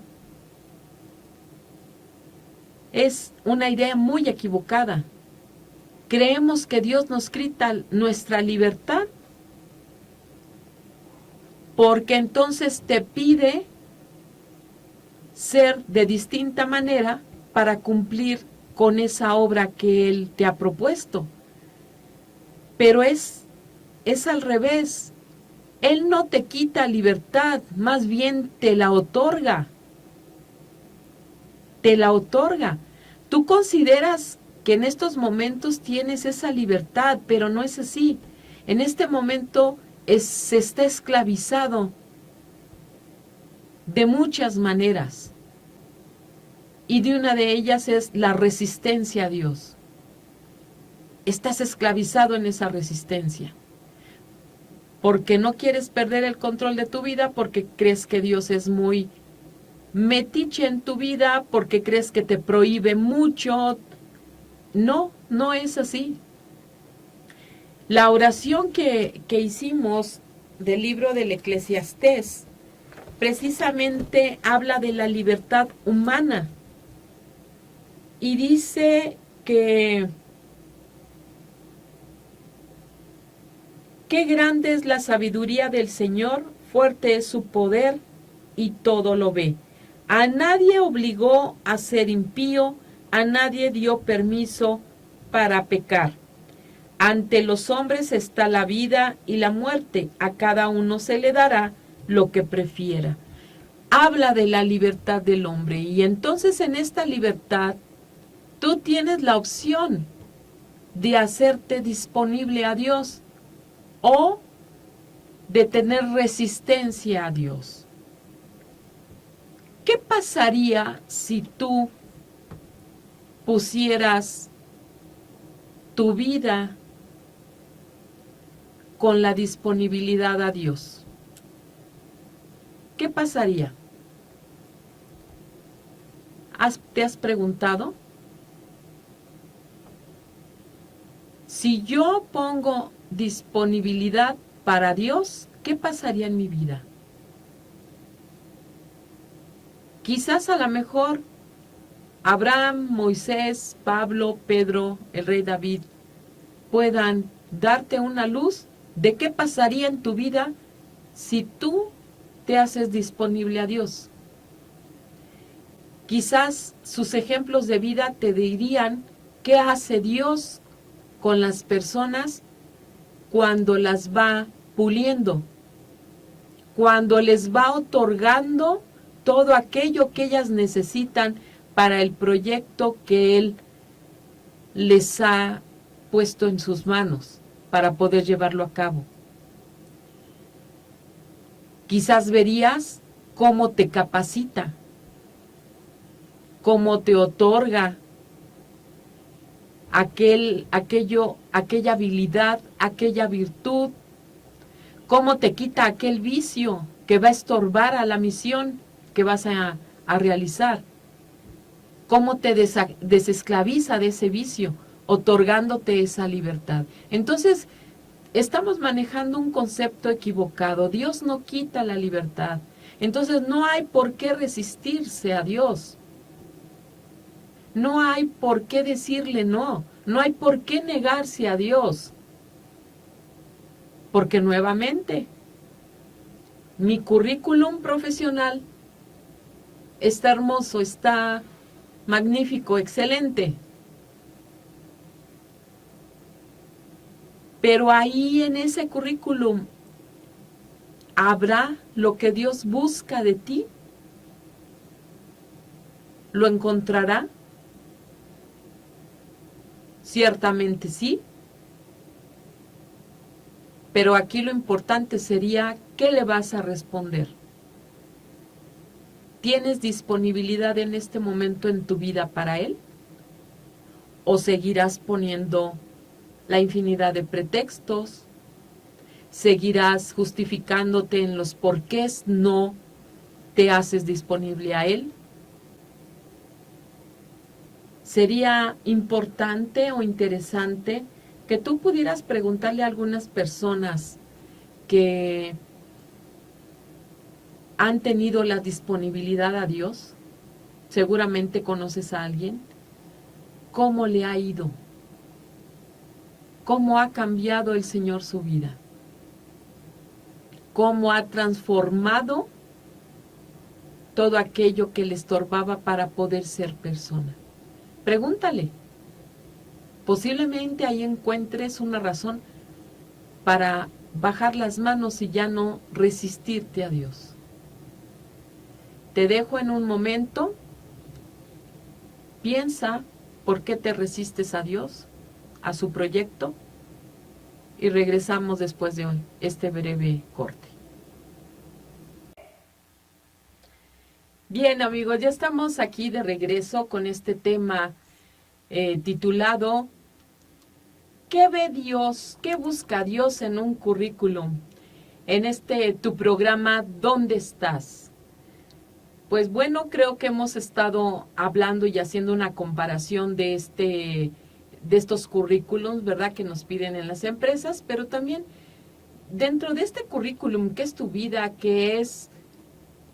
Es una idea muy equivocada. Creemos que Dios nos quita nuestra libertad porque entonces te pide ser de distinta manera para cumplir con esa obra que Él te ha propuesto. Pero es al revés. Él no te quita libertad, más bien te la otorga. Te la otorga. Tú consideras que en estos momentos tienes esa libertad, pero no es así. En este momento se está esclavizado de muchas maneras. Y de una de ellas es la resistencia a Dios. Estás esclavizado en esa resistencia. Porque no quieres perder el control de tu vida, porque crees que Dios es muy metiche en tu vida, porque crees que te prohíbe mucho. No, no es así. La oración que hicimos del libro del Eclesiastés precisamente habla de la libertad humana y dice que qué grande es la sabiduría del Señor, fuerte es su poder y todo lo ve. A nadie obligó a ser impío, a nadie dio permiso para pecar. Ante los hombres está la vida y la muerte, a cada uno se le dará lo que prefiera. Habla de la libertad del hombre y entonces en esta libertad tú tienes la opción de hacerte disponible a Dios o de tener resistencia a Dios. ¿Qué pasaría si tú pusieras tu vida con la disponibilidad a Dios? ¿Qué pasaría? ¿Te has preguntado? Si yo pongo disponibilidad para Dios, ¿qué pasaría en mi vida? Quizás a lo mejor Abraham, Moisés, Pablo, Pedro, el rey David puedan darte una luz de qué pasaría en tu vida si tú te haces disponible a Dios. Quizás sus ejemplos de vida te dirían qué hace Dios con las personas cuando las va puliendo, cuando les va otorgando todo aquello que ellas necesitan para el proyecto que Él les ha puesto en sus manos para poder llevarlo a cabo. Quizás verías cómo te capacita, cómo te otorga aquella habilidad, aquella virtud, cómo te quita aquel vicio que va a estorbar a la misión que vas a realizar, cómo te desesclaviza de ese vicio, otorgándote esa libertad. Entonces, estamos manejando un concepto equivocado. Dios no quita la libertad. Entonces, no hay por qué resistirse a Dios. No hay por qué decirle no. No hay por qué negarse a Dios. Porque nuevamente, mi currículum profesional está hermoso, está magnífico, excelente. Pero ahí en ese currículum, ¿habrá lo que Dios busca de ti? ¿Lo encontrará? Ciertamente sí. Pero aquí lo importante sería, ¿qué le vas a responder? ¿Tienes disponibilidad en este momento en tu vida para Él? ¿O seguirás poniendo la infinidad de pretextos? ¿Seguirás justificándote en los porqués no te haces disponible a Él? Sería importante o interesante que tú pudieras preguntarle a algunas personas que han tenido la disponibilidad a Dios? Seguramente conoces a alguien. ¿Cómo le ha ido? ¿Cómo ha cambiado el Señor su vida? ¿Cómo ha transformado todo aquello que le estorbaba para poder ser persona? Pregúntale. Posiblemente ahí encuentres una razón para bajar las manos y ya no resistirte a Dios. Te dejo en un momento. Piensa por qué te resistes a Dios, a su proyecto, y regresamos después de este breve corte. Bien, amigos, ya estamos aquí de regreso con este tema titulado ¿Qué ve Dios? ¿Qué busca Dios en un currículum? En tu programa, ¿Dónde estás? Pues bueno, creo que hemos estado hablando y haciendo una comparación de estos currículums, ¿verdad?, que nos piden en las empresas, pero también dentro de este currículum, ¿qué es tu vida? ¿Qué es?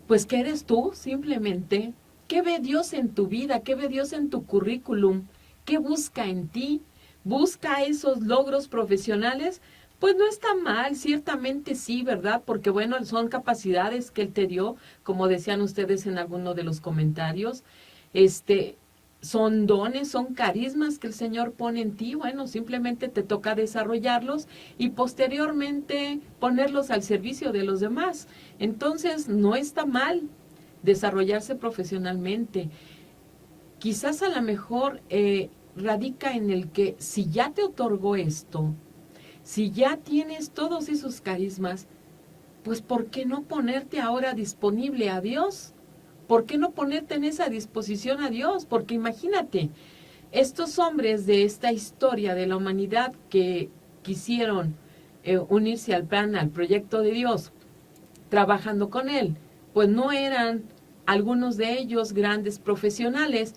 Pues, ¿qué eres tú simplemente? ¿Qué ve Dios en tu vida? ¿Qué ve Dios en tu currículum? ¿Qué busca en ti? ¿Busca esos logros profesionales? Pues no está mal, ciertamente sí, ¿verdad? Porque bueno, son capacidades que Él te dio, como decían ustedes en alguno de los comentarios, son dones, son carismas que el Señor pone en ti. Bueno, simplemente te toca desarrollarlos y posteriormente ponerlos al servicio de los demás. Entonces, no está mal desarrollarse profesionalmente. Quizás a lo mejor radica en el que si ya te otorgó esto, si ya tienes todos esos carismas, pues ¿por qué no ponerte ahora disponible a Dios? ¿Por qué no ponerte en esa disposición a Dios? Porque imagínate, estos hombres de esta historia de la humanidad que quisieron unirse al plan, al proyecto de Dios, trabajando con Él, pues no eran algunos de ellos grandes profesionales.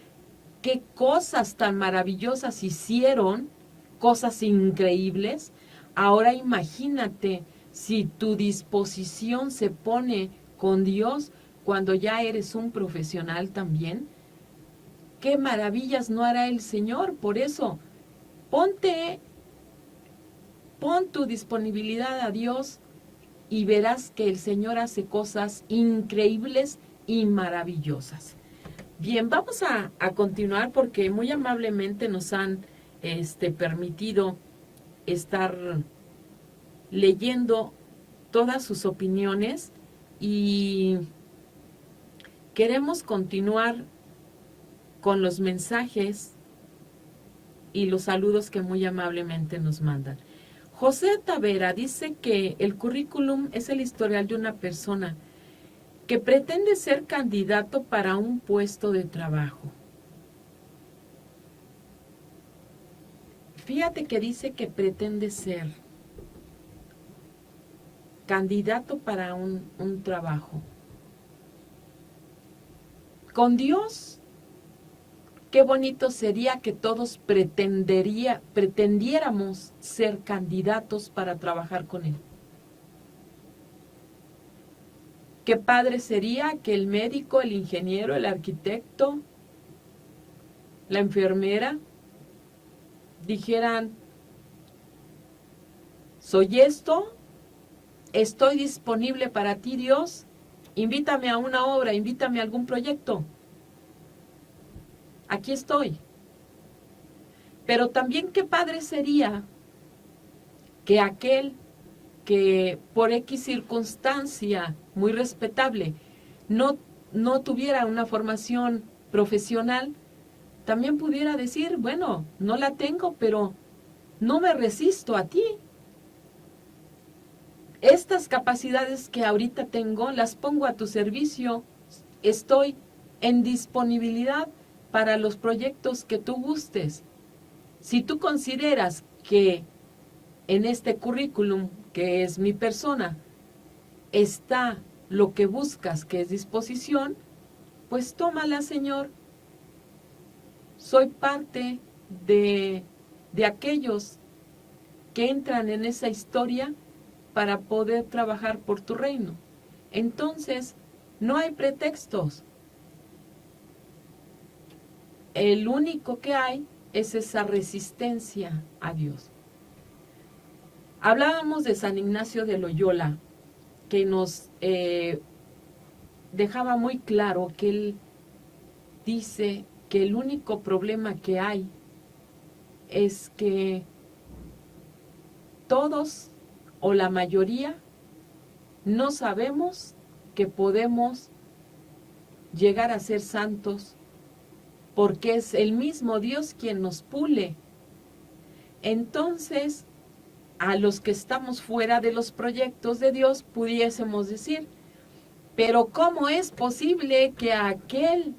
¿Qué cosas tan maravillosas hicieron? Cosas increíbles. Ahora imagínate si tu disposición se pone con Dios cuando ya eres un profesional también. ¿Qué maravillas no hará el Señor? Por eso, pon tu disponibilidad a Dios y verás que el Señor hace cosas increíbles y maravillosas. Bien, vamos a continuar porque muy amablemente nos han permitido estar leyendo todas sus opiniones y queremos continuar con los mensajes y los saludos que muy amablemente nos mandan. José Tavera dice que el currículum es el historial de una persona que pretende ser candidato para un puesto de trabajo. Fíjate que dice que pretende ser candidato para un trabajo. Con Dios, qué bonito sería que todos pretendiéramos ser candidatos para trabajar con Él. Qué padre sería que el médico, el ingeniero, el arquitecto, la enfermera dijeran, soy esto, estoy disponible para ti, Dios, invítame a una obra, invítame a algún proyecto. Aquí estoy. Pero también qué padre sería que aquel que por X circunstancia muy respetable no tuviera una formación profesional, también pudiera decir, bueno, no la tengo, pero no me resisto a ti. Estas capacidades que ahorita tengo, las pongo a tu servicio. Estoy en disponibilidad para los proyectos que tú gustes. Si tú consideras que en este currículum, que es mi persona, está lo que buscas, que es disposición, pues tómala, Señor. Soy parte de aquellos que entran en esa historia para poder trabajar por tu reino. Entonces, No hay pretextos. El único que hay es esa resistencia a Dios. Hablábamos de San Ignacio de Loyola, que nos dejaba muy claro que él dice que el único problema que hay es que todos o la mayoría no sabemos que podemos llegar a ser santos porque es el mismo Dios quien nos pule. Entonces, a los que estamos fuera de los proyectos de Dios pudiésemos decir, pero ¿cómo es posible que aquel,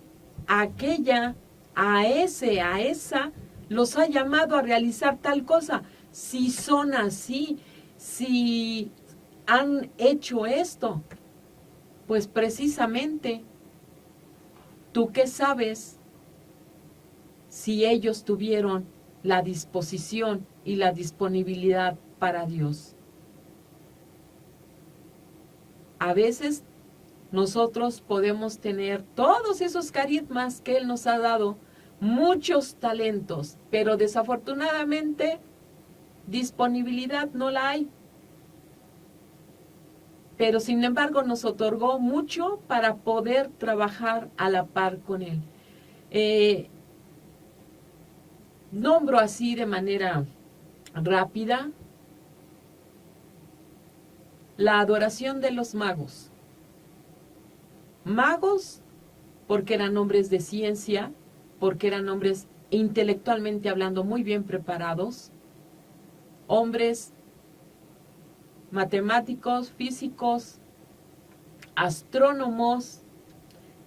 aquella, a ese, a esa, los ha llamado a realizar tal cosa? Si son así, si han hecho esto, pues precisamente, ¿tú qué sabes si ellos tuvieron la disposición y la disponibilidad para Dios? A veces nosotros podemos tener todos esos carismas que Él nos ha dado, muchos talentos, pero desafortunadamente disponibilidad no la hay. Pero sin embargo nos otorgó mucho para poder trabajar a la par con Él. Nombro así de manera rápida la adoración de los magos. Magos porque eran hombres de ciencia, porque eran hombres intelectualmente hablando muy bien preparados, hombres matemáticos, físicos, astrónomos,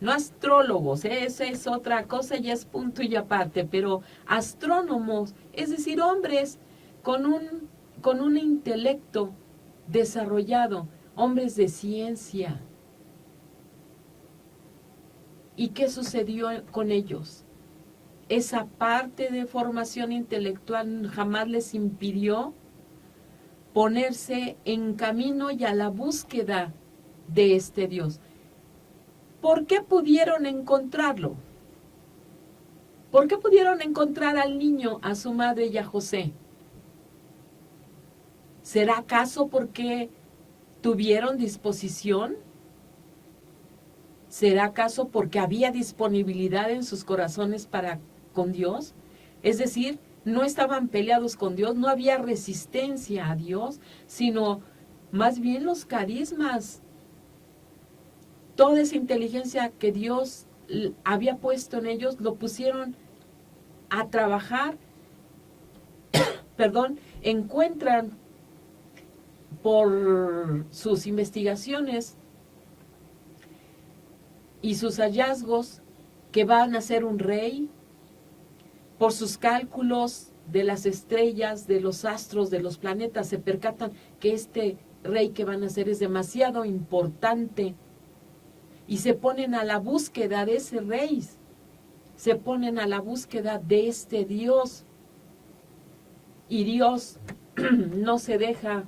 no astrólogos, esa es otra cosa, ya es punto y aparte, pero astrónomos, es decir, hombres con un intelecto desarrollado, hombres de ciencia. ¿Y qué sucedió con ellos? Esa parte de formación intelectual jamás les impidió ponerse en camino y a la búsqueda de este Dios. ¿Por qué pudieron encontrarlo? ¿Por qué pudieron encontrar al niño, a su madre y a José? ¿Será acaso porque tuvieron disposición? ¿Será acaso porque había disponibilidad en sus corazones para con Dios? Es decir, no estaban peleados con Dios, no había resistencia a Dios, sino más bien los carismas, toda esa inteligencia que Dios había puesto en ellos, lo pusieron a trabajar, encuentran por sus investigaciones y sus hallazgos que van a ser un rey, por sus cálculos de las estrellas, de los astros, de los planetas, se percatan que este rey que van a ser es demasiado importante y se ponen a la búsqueda de ese rey, se ponen a la búsqueda de este Dios. Y Dios no se deja,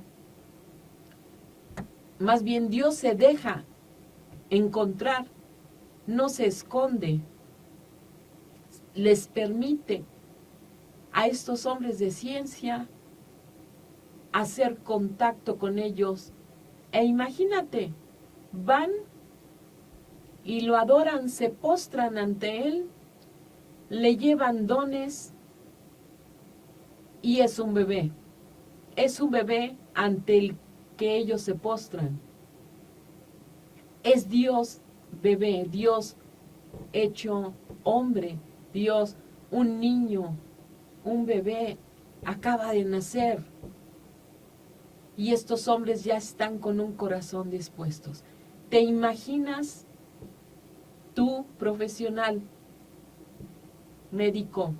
más bien Dios se deja encontrar, no se esconde, les permite a estos hombres de ciencia hacer contacto con ellos. E imagínate, van y lo adoran, se postran ante él, le llevan dones y es un bebé ante el que ellos se postran. Es Dios bebé, Dios hecho hombre, Dios, un niño, un bebé acaba de nacer. Y estos hombres ya están con un corazón dispuestos. ¿Te imaginas tú, profesional, médico,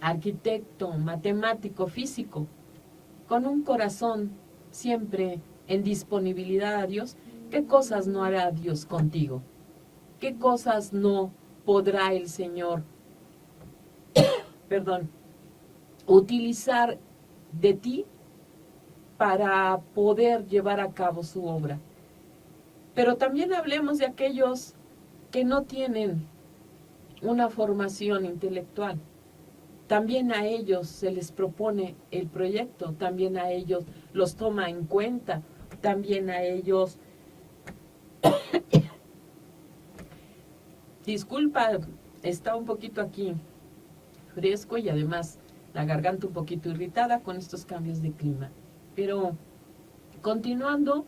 arquitecto, matemático, físico, con un corazón siempre en disponibilidad a Dios? ¿Qué cosas no hará Dios contigo? ¿Qué cosas no podrá el Señor, utilizar de ti para poder llevar a cabo su obra? Pero también hablemos de aquellos que no tienen una formación intelectual. También a ellos se les propone el proyecto, también a ellos los toma en cuenta, también a ellos... Disculpa, está un poquito aquí fresco y además la garganta un poquito irritada con estos cambios de clima. Pero continuando,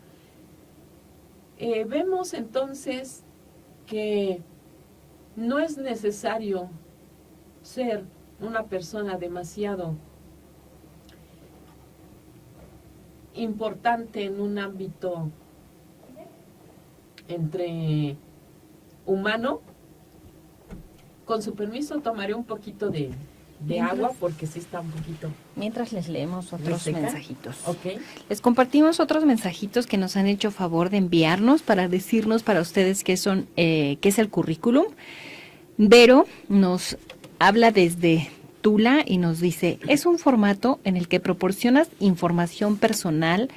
vemos entonces que no es necesario ser una persona demasiado importante en un ámbito entre humano. Con su permiso tomaré un poquito de agua porque sí está un poquito. Mientras les leemos otros mensajitos. Okay. Les compartimos otros mensajitos que nos han hecho favor de enviarnos para decirnos para ustedes qué es el currículum. Vero nos habla desde Tula y nos dice, es un formato en el que proporcionas información personal,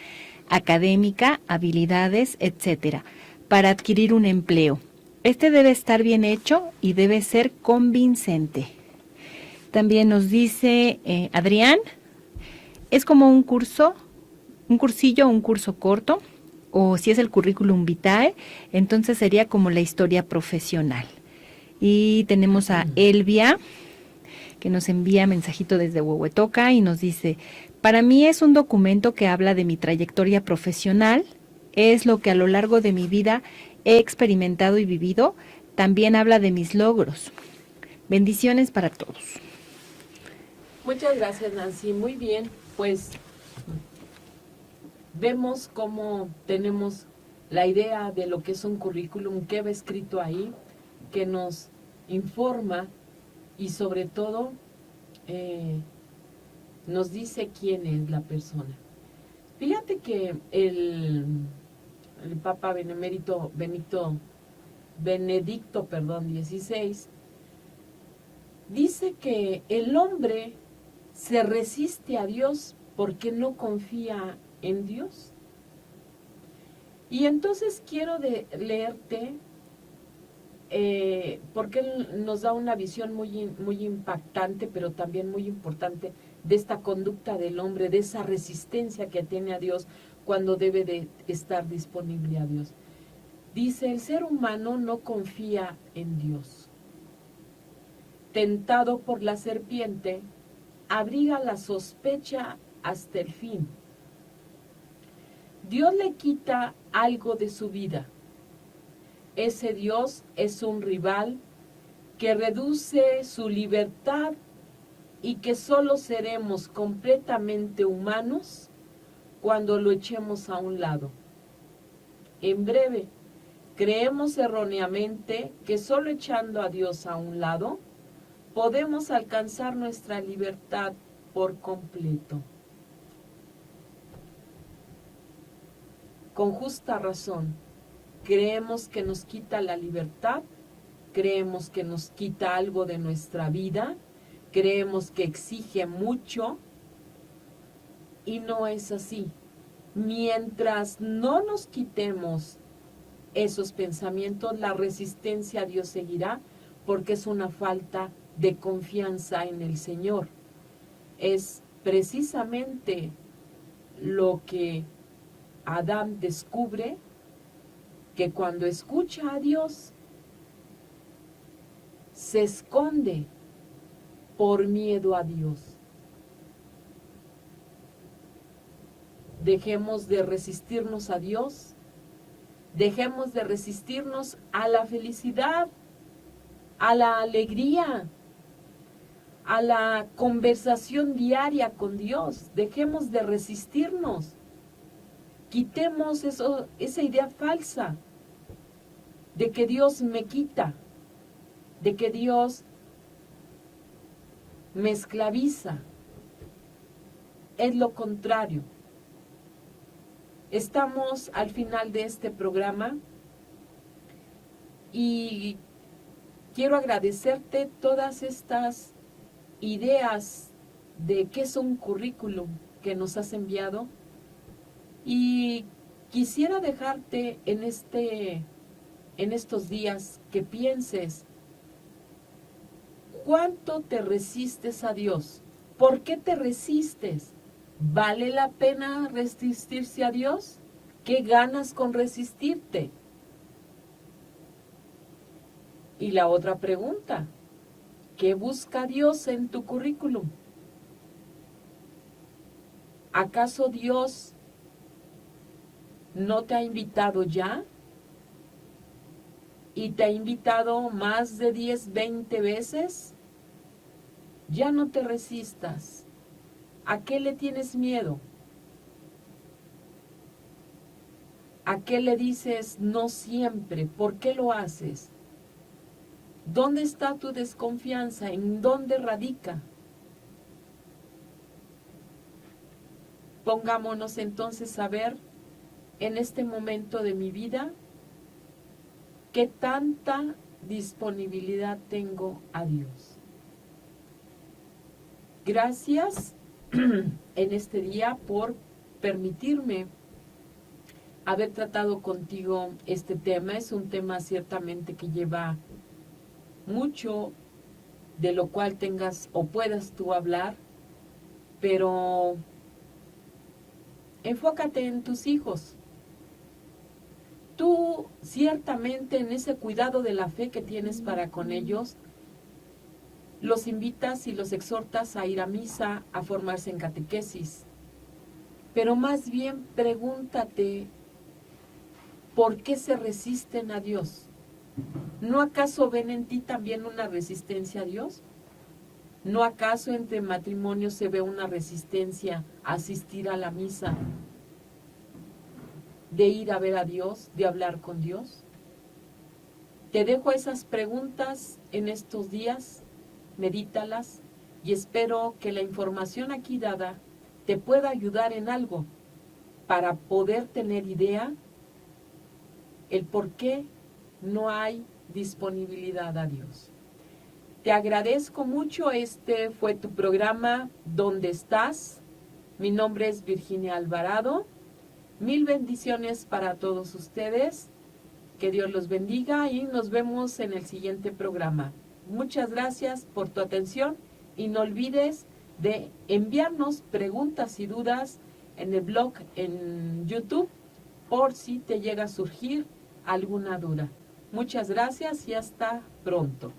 académica, habilidades, etcétera, para adquirir un empleo. Este debe estar bien hecho y debe ser convincente. También nos dice Adrián, es como un cursillo, un curso corto, o si es el currículum vitae, entonces sería como la historia profesional. Y tenemos a Elvia, que nos envía mensajito desde Huehuetoca y nos dice, para mí es un documento que habla de mi trayectoria profesional, es lo que a lo largo de mi vida he experimentado y vivido, también habla de mis logros. Bendiciones para todos. Muchas gracias, Nancy. Muy bien, pues vemos cómo tenemos la idea de lo que es un currículum, qué va escrito ahí, que nos informa y sobre todo nos dice quién es la persona. Fíjate que el Papa Benedicto XVI dice que el hombre se resiste a Dios porque no confía en Dios. Y entonces quiero leerte porque él nos da una visión muy impactante, pero también muy importante de esta conducta del hombre, de esa resistencia que tiene a Dios cuando debe de estar disponible a Dios. Dice, el ser humano no confía en Dios. Tentado por la serpiente, abriga la sospecha hasta el fin. Dios le quita algo de su vida. Ese Dios es un rival que reduce su libertad y que solo seremos completamente humanos cuando lo echemos a un lado. En breve, creemos erróneamente que solo echando a Dios a un lado podemos alcanzar nuestra libertad por completo. Con justa razón, creemos que nos quita la libertad, creemos que nos quita algo de nuestra vida, creemos que exige mucho y no es así. Mientras no nos quitemos esos pensamientos, la resistencia a Dios seguirá porque es una falta de confianza en el Señor. Es precisamente lo que Adán descubre, que cuando escucha a Dios se esconde por miedo a Dios. Dejemos de resistirnos a Dios, dejemos de resistirnos a la felicidad, a la alegría, a la conversación diaria con Dios. Dejemos de resistirnos. Quitemos esa idea falsa de que Dios me quita, de que Dios me esclaviza. Es lo contrario. Estamos al final de este programa y quiero agradecerte todas estas ideas de qué es un currículum que nos has enviado y quisiera dejarte en estos días que pienses cuánto te resistes a Dios. ¿Por qué te resistes? ¿Vale la pena resistirse a Dios? ¿Qué ganas con resistirte? Y la otra pregunta, ¿qué busca Dios en tu currículum? ¿Acaso Dios no te ha invitado ya? ¿Y te ha invitado más de 10, 20 veces? Ya no te resistas. ¿A qué le tienes miedo? ¿A qué le dices no siempre? ¿Por qué lo haces? ¿Dónde está tu desconfianza? ¿En dónde radica? Pongámonos entonces a ver en este momento de mi vida qué tanta disponibilidad tengo a Dios. Gracias en este día por permitirme haber tratado contigo este tema. Es un tema ciertamente que lleva mucho de lo cual tengas o puedas tú hablar, pero enfócate en tus hijos. Tú ciertamente en ese cuidado de la fe que tienes para con ellos, los invitas y los exhortas a ir a misa, a formarse en catequesis. Pero más bien pregúntate, ¿por qué se resisten a Dios? ¿No acaso ven en ti también una resistencia a Dios? ¿No acaso entre matrimonios se ve una resistencia a asistir a la misa, de ir a ver a Dios, de hablar con Dios? Te dejo esas preguntas en estos días, medítalas y espero que la información aquí dada te pueda ayudar en algo para poder tener idea el por qué no hay disponibilidad a Dios. Te agradezco mucho, este fue tu programa ¿Dónde estás? Mi nombre es Virginia Alvarado. Mil bendiciones para todos ustedes. Que Dios los bendiga y nos vemos en el siguiente programa. Muchas gracias por tu atención y no olvides de enviarnos preguntas y dudas en el blog en YouTube por si te llega a surgir alguna duda. Muchas gracias y hasta pronto.